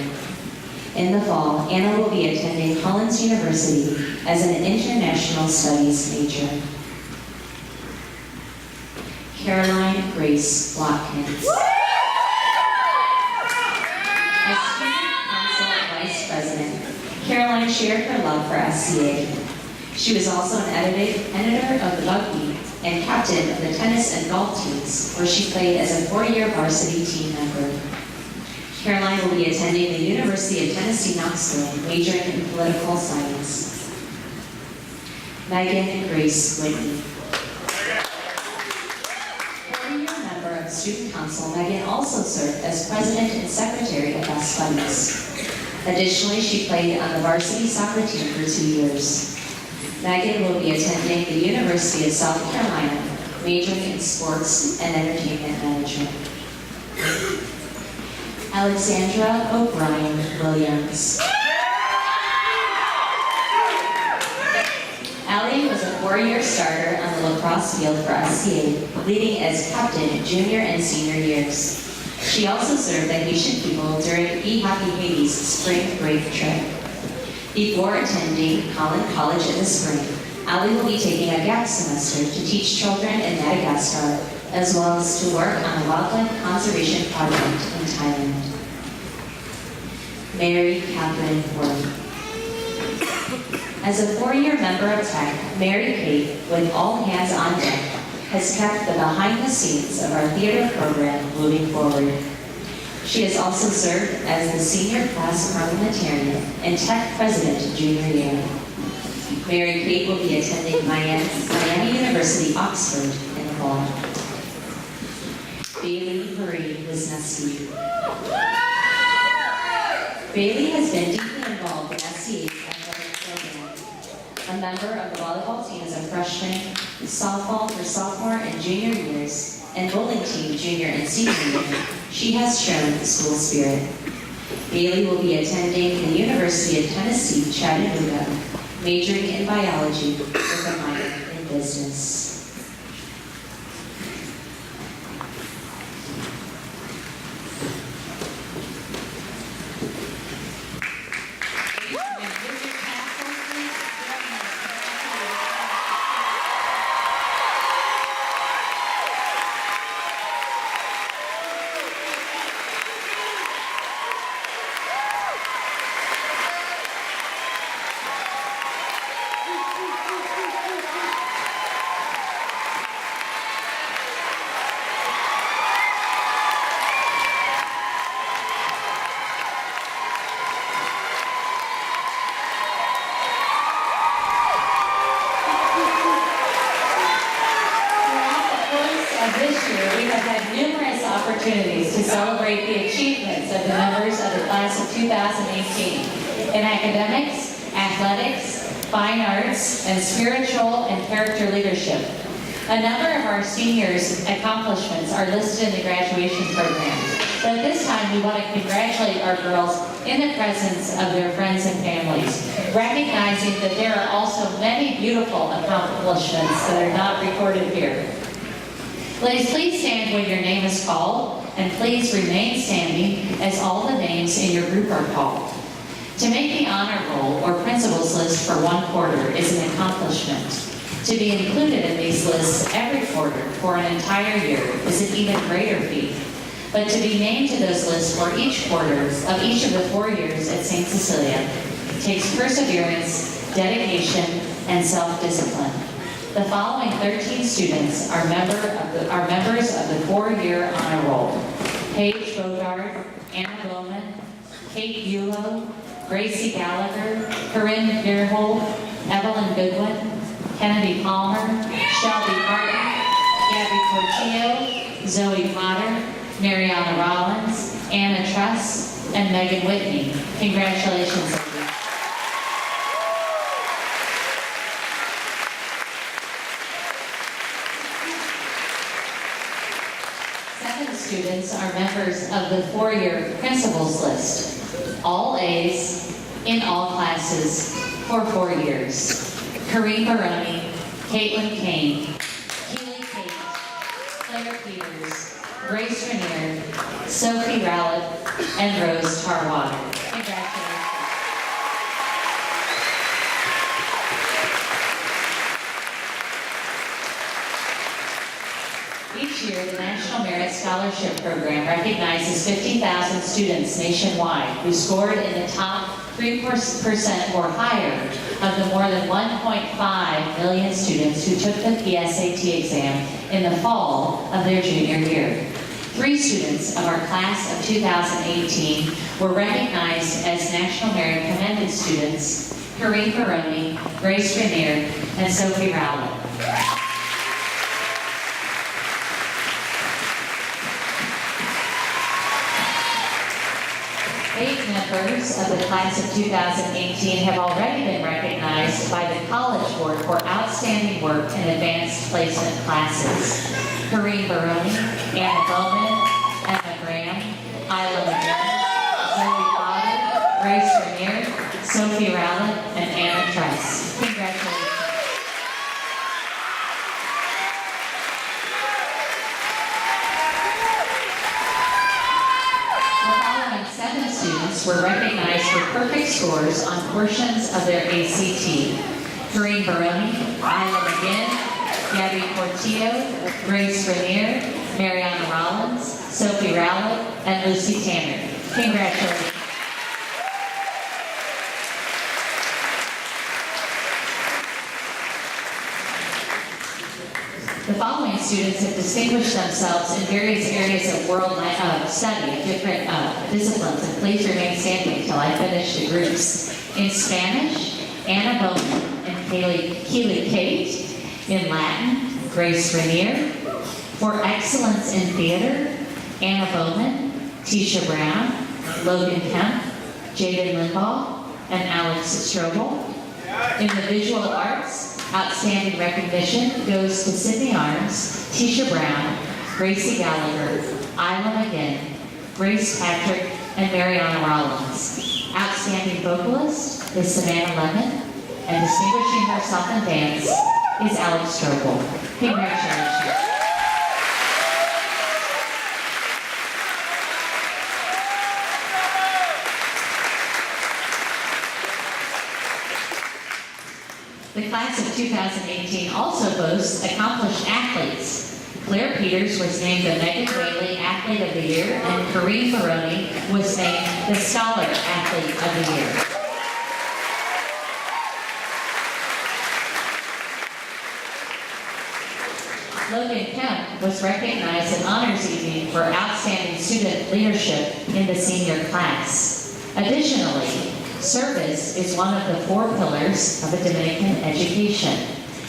In the fall, Anna will be attending Collins University as an international studies major. Caroline Grace Watkins. As student council vice president, Caroline shared her love for SCA. She was also an editor of the Bugbeat and captain of the tennis and golf teams, where she played as a 4-year varsity team member. Caroline will be attending the University of Tennessee Knoxville, majoring in political science. Megan Grace Whitney. 4-year member of Student Council, Megan also served as president and secretary of Best Buddies. Additionally, she played on the varsity soccer team for 2 years. Megan will be attending the University of South Carolina, majoring in sports and entertainment management. Alexandra O'Brien Williams. Allie was a 4-year starter on the lacrosse field for SCA, leading as captain junior and senior years. She also served the Haitian people during Be Happy Haiti's spring break trip. Before attending Collin College in the spring, Ali will be taking a gap semester to teach children in Madagascar, as well as to work on a wildlife conservation project in Thailand. Mary Catherine Ward. As a 4-year member of TEC, Mary Kate, with all hands on deck, has kept the behind the scenes of our theater program moving forward. She has also served as the senior class parliamentarian and TEC president junior year. Mary Kate will be attending Miami University, Oxford in the fall. Bailey Marie Wisniewski. Bailey has been deeply involved in SCA's athletic program. A member of the volleyball team as a freshman, softball for sophomore and junior years, and bowling team junior and senior year, she has shown school spirit. Bailey will be attending the University of Tennessee, Chattanooga, majoring in biology with a minor in business. This year, we have had numerous opportunities to celebrate the achievements of the members of the class of 2018 in academics, athletics, fine arts, and spiritual and character leadership. A number of our seniors' accomplishments are listed in the graduation program, but at this time we want to congratulate our girls in the presence of their friends and families, recognizing that there are also many beautiful accomplishments that are not recorded here. Ladies, please stand when your name is called, and please remain standing as all the names in your group are called. To make the honor roll or principals list for one quarter is an accomplishment. To be included in these lists every quarter for an entire year is an even greater feat. But to be named to those lists for each quarter of each of the 4 years at St. Cecilia takes perseverance, dedication, and self-discipline. The following 13 students are members of the 4-year honor roll: Paige Bogard, Anna Bowman, Kate Bulow, Gracie Gallagher, Corinne Beerhold, Evelyn Goodwin, Kennedy Palmer, Shelby Martin, Gabby Portillo, Zoe Potter, Mariana Rollins, Anna Truss, and Megan Whitney. Congratulations, ladies. Students are members of the 4-year principals list. All A's in all classes for 4 years. Kareem Baroni, Caitlin Kane, Keely Kate, Claire Peters, Grace Rainier, Sophie Rowlett, and Rose Tarwater. Congratulations. Each year, the National Merit Scholarship Program recognizes 50,000 students nationwide who scored in the top 3% or higher of the more than 1.5 million students who took the PSAT exam in the fall of their junior year. 3 students of our class of 2018 were recognized as National Merit Commended Students: Kareem Baroni, Grace Rainier, and Sophie Rowlett. 8 members of the class of 2018 have already been recognized by the College Board for outstanding work in advanced placement classes: Kareem Baroni, Anna Bowman, Emma Graham, Isla McGinn, Zoe Potter, Grace Rainier, Sophie Rowlett, and Anna Truss. Congratulations. Students were recognized for perfect scores on portions of their ACT. Kareem Baroni, Isla McGinn, Gabby Portillo, Grace Rainier, Mariana Rollins, Sophie Rowlett, and Lucy Tanner. Congratulations. The following students have distinguished themselves in various areas of world study, different disciplines, and please remain standing until I finish the groups. In Spanish, Anna Bowman and Keely Kate. In Latin, Grace Rainier. For excellence in theater, Anna Bowman, Tisha Brown, Logan Kemp, Jaden Limbaugh, and Alex Strobel. In the visual arts, outstanding recognition goes to Sydney Arms, Tisha Brown, Gracie Gallagher, Isla McGinn, Grace Patrick, and Mariana Rollins. Outstanding vocalist is Savannah Lemon, and distinguishing herself in dance is Alex Strobel. Congratulations. The class of 2018 also boasts accomplished athletes. Claire Peters was named the Megan Whaley Athlete of the Year, and Kareem Baroni was named the Scholar Athlete of the Year. Logan Kemp was recognized at Honors Evening for outstanding student leadership in the senior class. Additionally, service is one of the 4 pillars of a Dominican education.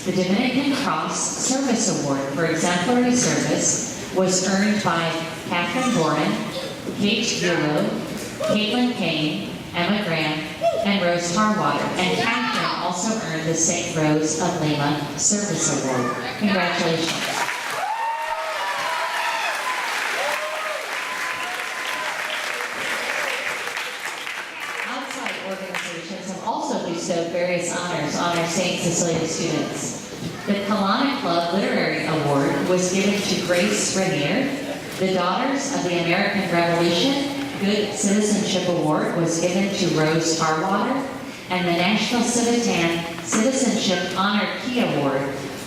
The Dominican Cross Service Award for exemplary service was earned by Catherine Boren, Kate Bulow, Caitlin Kane, Emma Graham, and Rose Harwater. And Catherine also earned the St. Rose of Lima Service Award. Congratulations. Organizations have also bestowed various honors on our St. Cecilia students. The Kalana Club Literary Award was given to Grace Rainier. The Daughters of the American Revolution Good Citizenship Award was given to Rose Harwater. And the National Citizenship Honor Key Award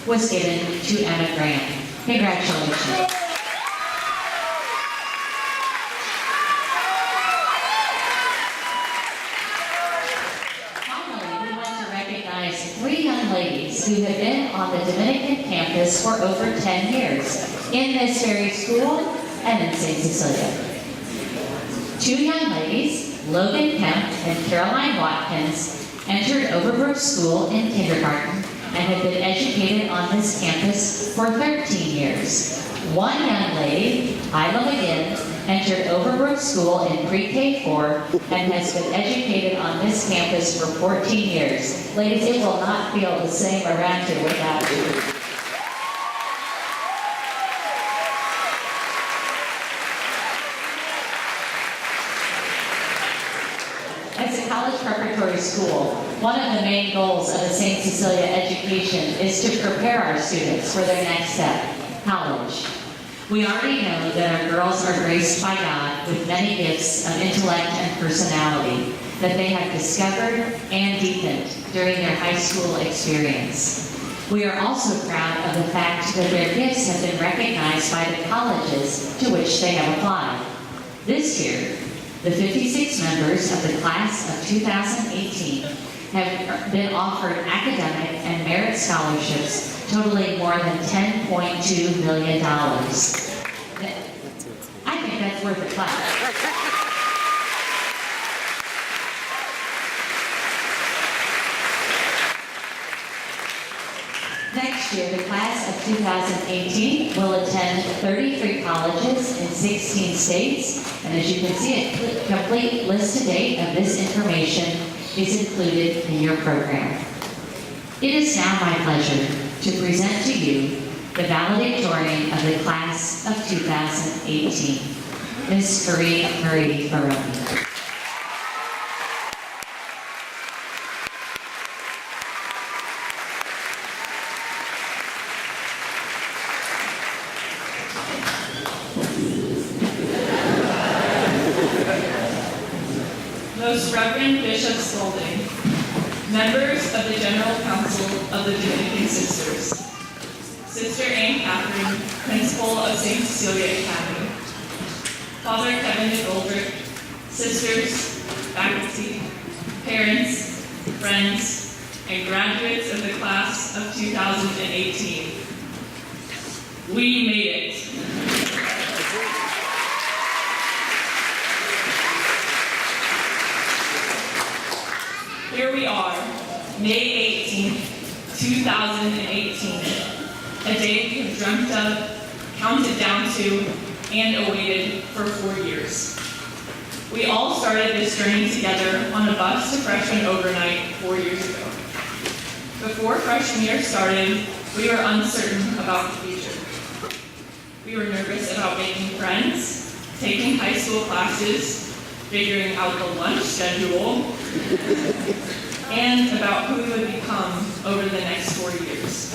was given to Emma Graham. Congratulations. Who have been on the Dominican campus for over 10 years in this very school and in St. Cecilia. 2 young ladies, Logan Kemp and Caroline Watkins, entered Overbrook School in kindergarten and have been educated on this campus for 13 years. 1 young lady, Isla McGinn, entered Overbrook School in pre-K4 and has been educated on this campus for 14 years. Ladies, it will not feel the same around here without you. As a college preparatory school, one of the main goals of the St. Cecilia education is to prepare our students for their next step, college. We already know that our girls are graced by God with many gifts of intellect and personality that they have discovered and deepened during their high school experience. We are also proud of the fact that their gifts have been recognized by the colleges to which they have applied. This year, the 56 members of the class of 2018 have been offered academic and merit scholarships totaling more than $10.2 million. I think that's worth a clap. Next year, the class of 2018 will attend 33 colleges in 16 states, and as you can see, a complete list to date of this information is included in your program. It is now my pleasure to present to you the valedictorian of the class of 2018, Ms. Kareem Marie Baroni. Most Reverend Bishop Spalding, Members of the General Council of the Dominican Sisters, Sister Anne Catherine, Principal of St. Cecilia Academy, Father Kevin McGoldrick, sisters, faculty, parents, friends, and graduates of the class of 2018. We made it. Here we are, May 18th, 2018, a day we have dreamt of, counted down to, and awaited for 4 years. We all started this journey together on a bus to freshman overnight 4 years ago. Before freshman year started, we were uncertain about the future. We were nervous about making friends, taking high school classes, figuring out the lunch schedule, and about who we would become over the next 4 years.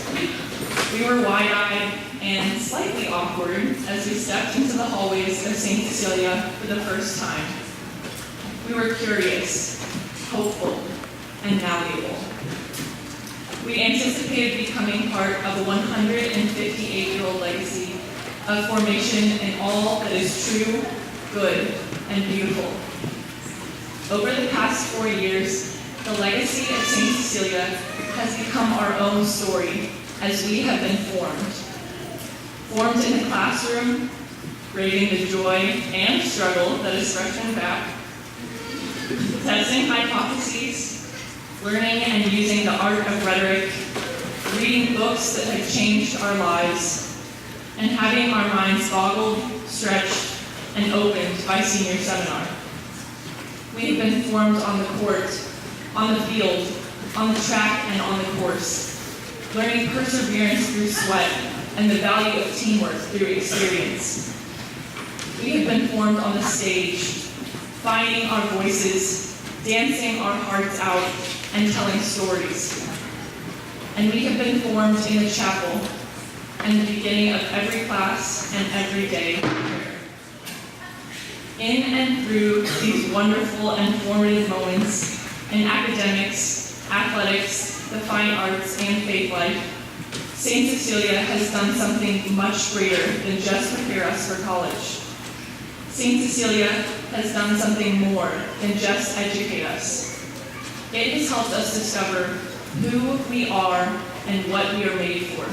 We were wide-eyed and slightly awkward as we stepped into the hallways of St. Cecilia for the first time. We were curious, hopeful, and malleable. We anticipated becoming part of a 158-year-old legacy of formation in all that is true, good, and beautiful. Over the past 4 years, the legacy of St. Cecilia has become our own story as we have been formed. Formed in the classroom, braving the joy and struggle that is freshman back, testing hypotheses, learning and using the art of rhetoric, reading books that have changed our lives, and having our minds boggled, stretched, and opened by senior seminar. We have been formed on the court, on the field, on the track, and on the course, learning perseverance through sweat and the value of teamwork through experience. We have been formed on the stage, finding our voices, dancing our hearts out, and telling stories. And we have been formed in the chapel and the beginning of every class and every day prayer. In and through these wonderful and formative moments in academics, athletics, the fine arts, and faith life, St. Cecilia has done something much greater than just prepare us for college. St. Cecilia has done something more than just educate us. It has helped us discover who we are and what we are made for.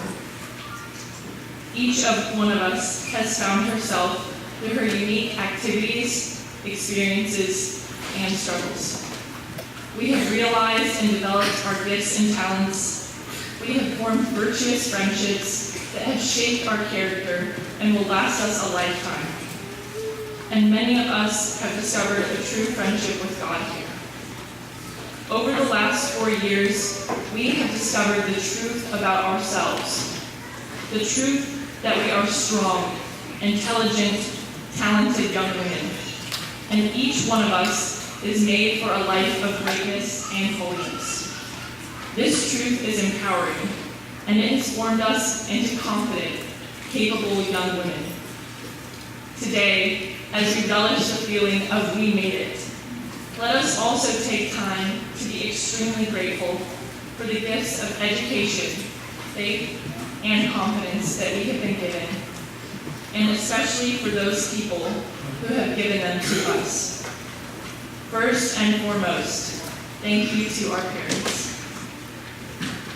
Each of one of us has found herself through her unique activities, experiences, and struggles. We have realized and developed our gifts and talents. We have formed virtuous friendships that have shaped our character and will last us a lifetime. And many of us have discovered a true friendship with God here. Over the last 4 years, we have discovered the truth about ourselves. The truth that we are strong, intelligent, talented young women. And each one of us is made for a life of greatness and holiness. This truth is empowering, and it has formed us into confident, capable young women. Today, as we relish the feeling of we made it, let us also take time to be extremely grateful for the gifts of education, faith, and confidence that we have been given, and especially for those people who have given them to us. First and foremost, thank you to our parents,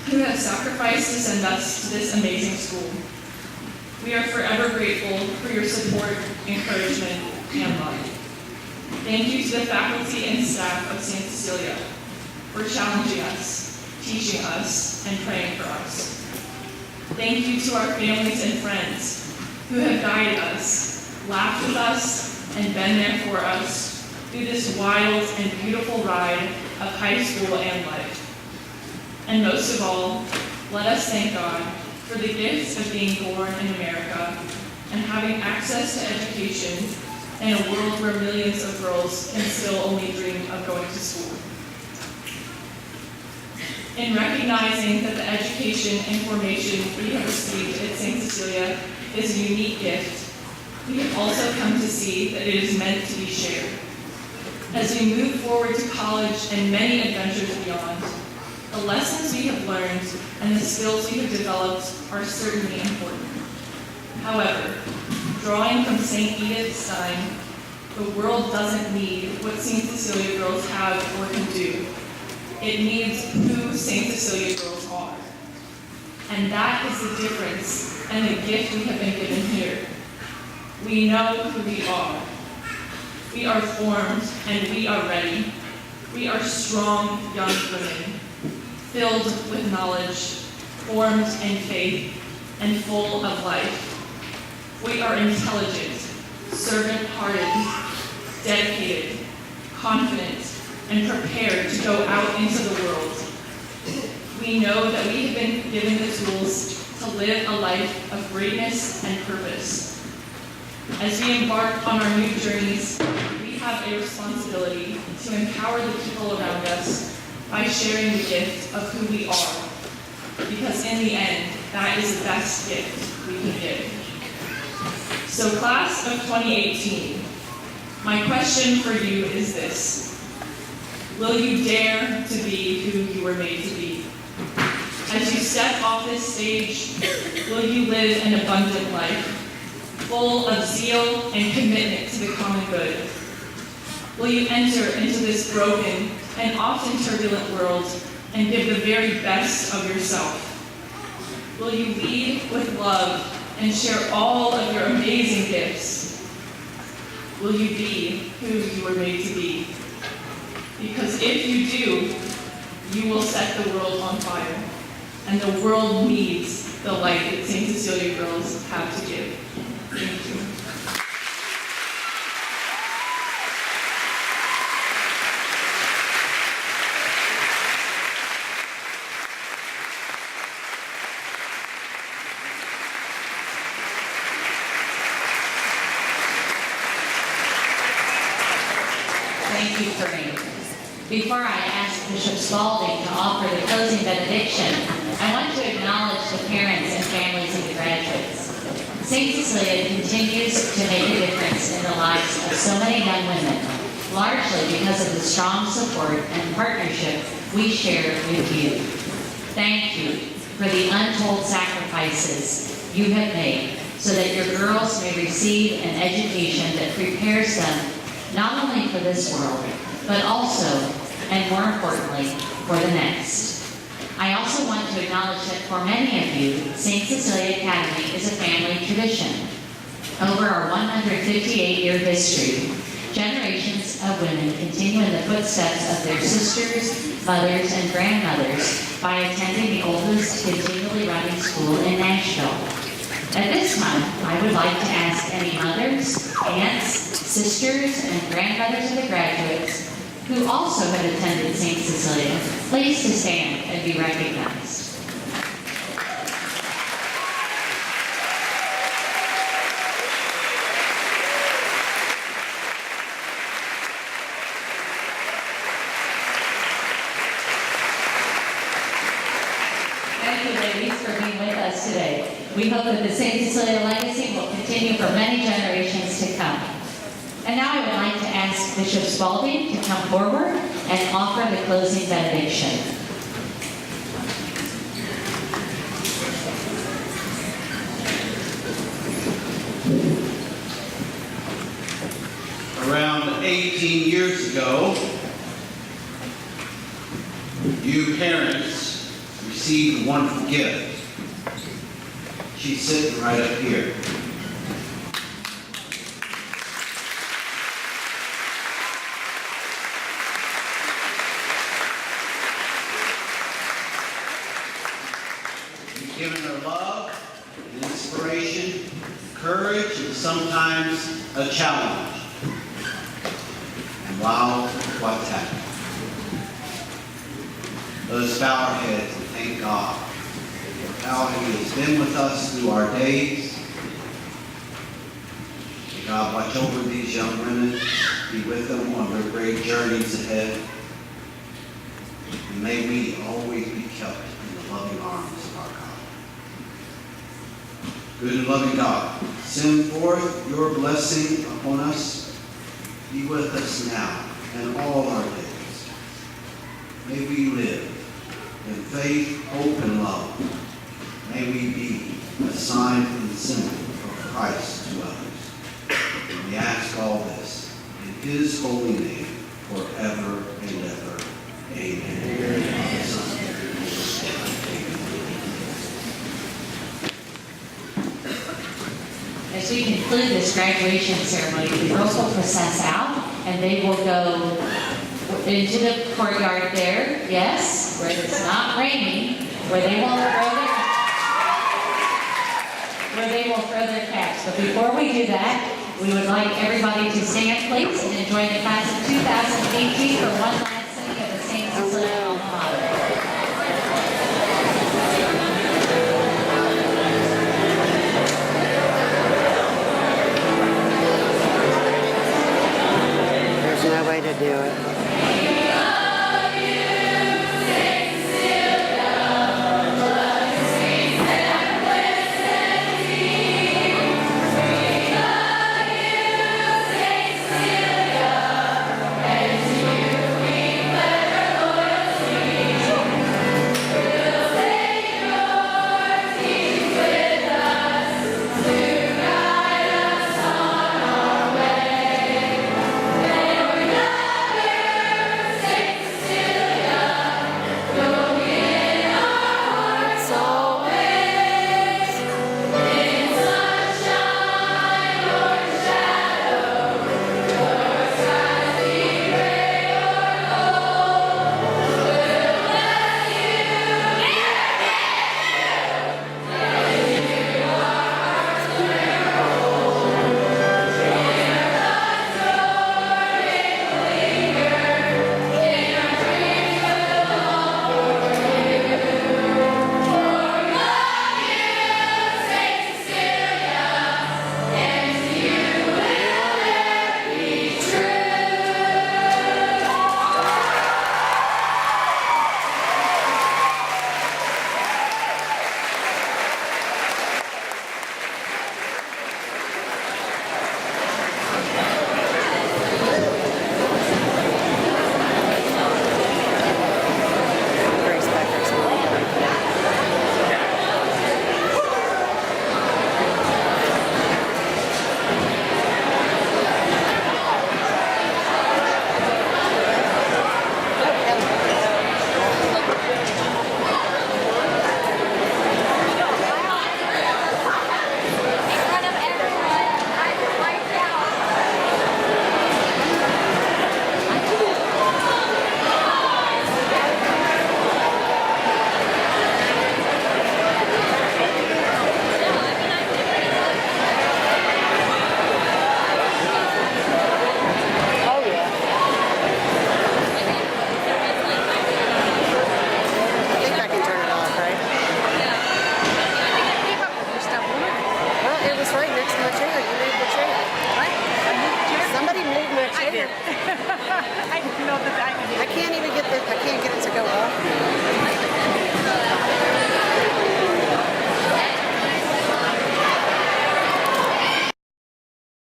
who have sacrificed to send us to this amazing school. We are forever grateful for your support, encouragement, and love. Thank you to the faculty and staff of St. Cecilia for challenging us, teaching us, and praying for us. Thank you to our families and friends who have guided us, laughed with us, and been there for us through this wild and beautiful ride of high school and life. And most of all, let us thank God for the gifts of being born in America and having access to education in a world where millions of girls can still only dream of going to school. In recognizing that the education and formation we have received at St. Cecilia is a unique gift, we have also come to see that it is meant to be shared. As we move forward to college and many adventures beyond, The lessons we have learned and the skills we have developed are certainly important. However, drawing from St. Edith Stein, the world doesn't need what St. Cecilia girls have or can do. It needs who St. Cecilia girls are. And that is the difference and the gift we have been given here. We know who we are. We are formed and we are ready. We are strong young women, filled with knowledge, formed in faith, and full of life. We are intelligent, servant-hearted, dedicated, confident, and prepared to go out into the world. We know that we have been given the tools to live a life of greatness and purpose. As we embark on our new journeys, we have a responsibility to empower the people around us by sharing the gift of who we are, because in the end, that is the best gift we can give. So class of 2018, my question for you is this: will you dare to be who you were made to be? As you step off this stage, will you live an abundant life, full of zeal and commitment to the common good? Will you enter into this broken and often turbulent world and give the very best of yourself? Will you lead with love and share all of your amazing gifts? Will you be who you were made to be? Because if you do, you will set the world on fire, and the world needs the light that St. Cecilia girls have to give. Thank you. Thank you, Corinne. Before I ask Bishop Spalding to offer the closing benediction, I want to acknowledge the parents and families of the graduates. St. Cecilia continues to make a difference in the lives of so many young women, largely because of the strong support and partnership we share with you. Thank you for the untold sacrifices you have made so that your girls may receive an education that prepares them not only for this world, but also, and more importantly, for the next. I also want to acknowledge that for many of you, St. Cecilia Academy is a family tradition. Over our 158-year history, generations of women continue in the footsteps of their sisters, mothers, and grandmothers by attending the oldest continually running school in Nashville. At this time, I would like to ask any mothers, aunts, sisters, and grandmothers of the graduates who also have attended St. Cecilia, please to stand and be recognized. Thank you, ladies, for being with us today. We hope that the St. Cecilia legacy will continue for many generations to come. And now I would like to ask Bishop Spalding to come forward and offer the closing benediction. Around 18 years ago, you parents received a wonderful gift. She's sitting right up here. You've given her love, inspiration, courage, and sometimes a challenge. And wow, what's happened? Let us bow our heads and thank God for how He has been with us through our days. May God watch over these young women, be with them on their great journeys ahead. And may we always be kept in the loving arms of our God. Good and loving God, send forth your blessing upon us. Be with us now and all our days. May we live in faith, hope, and love. May we be a sign and symbol of Christ to others. And we ask all this in his holy name forever and ever. Amen. Son. As we conclude this graduation ceremony, the girls will process out, and they will go into the courtyard there, yes, where it's not raining, where they will throw their caps. But before we do that, we would like everybody to stand, please, and join the class of 2018 for one last singing of the St. Cecilia Alma Mater. There's no way to do it.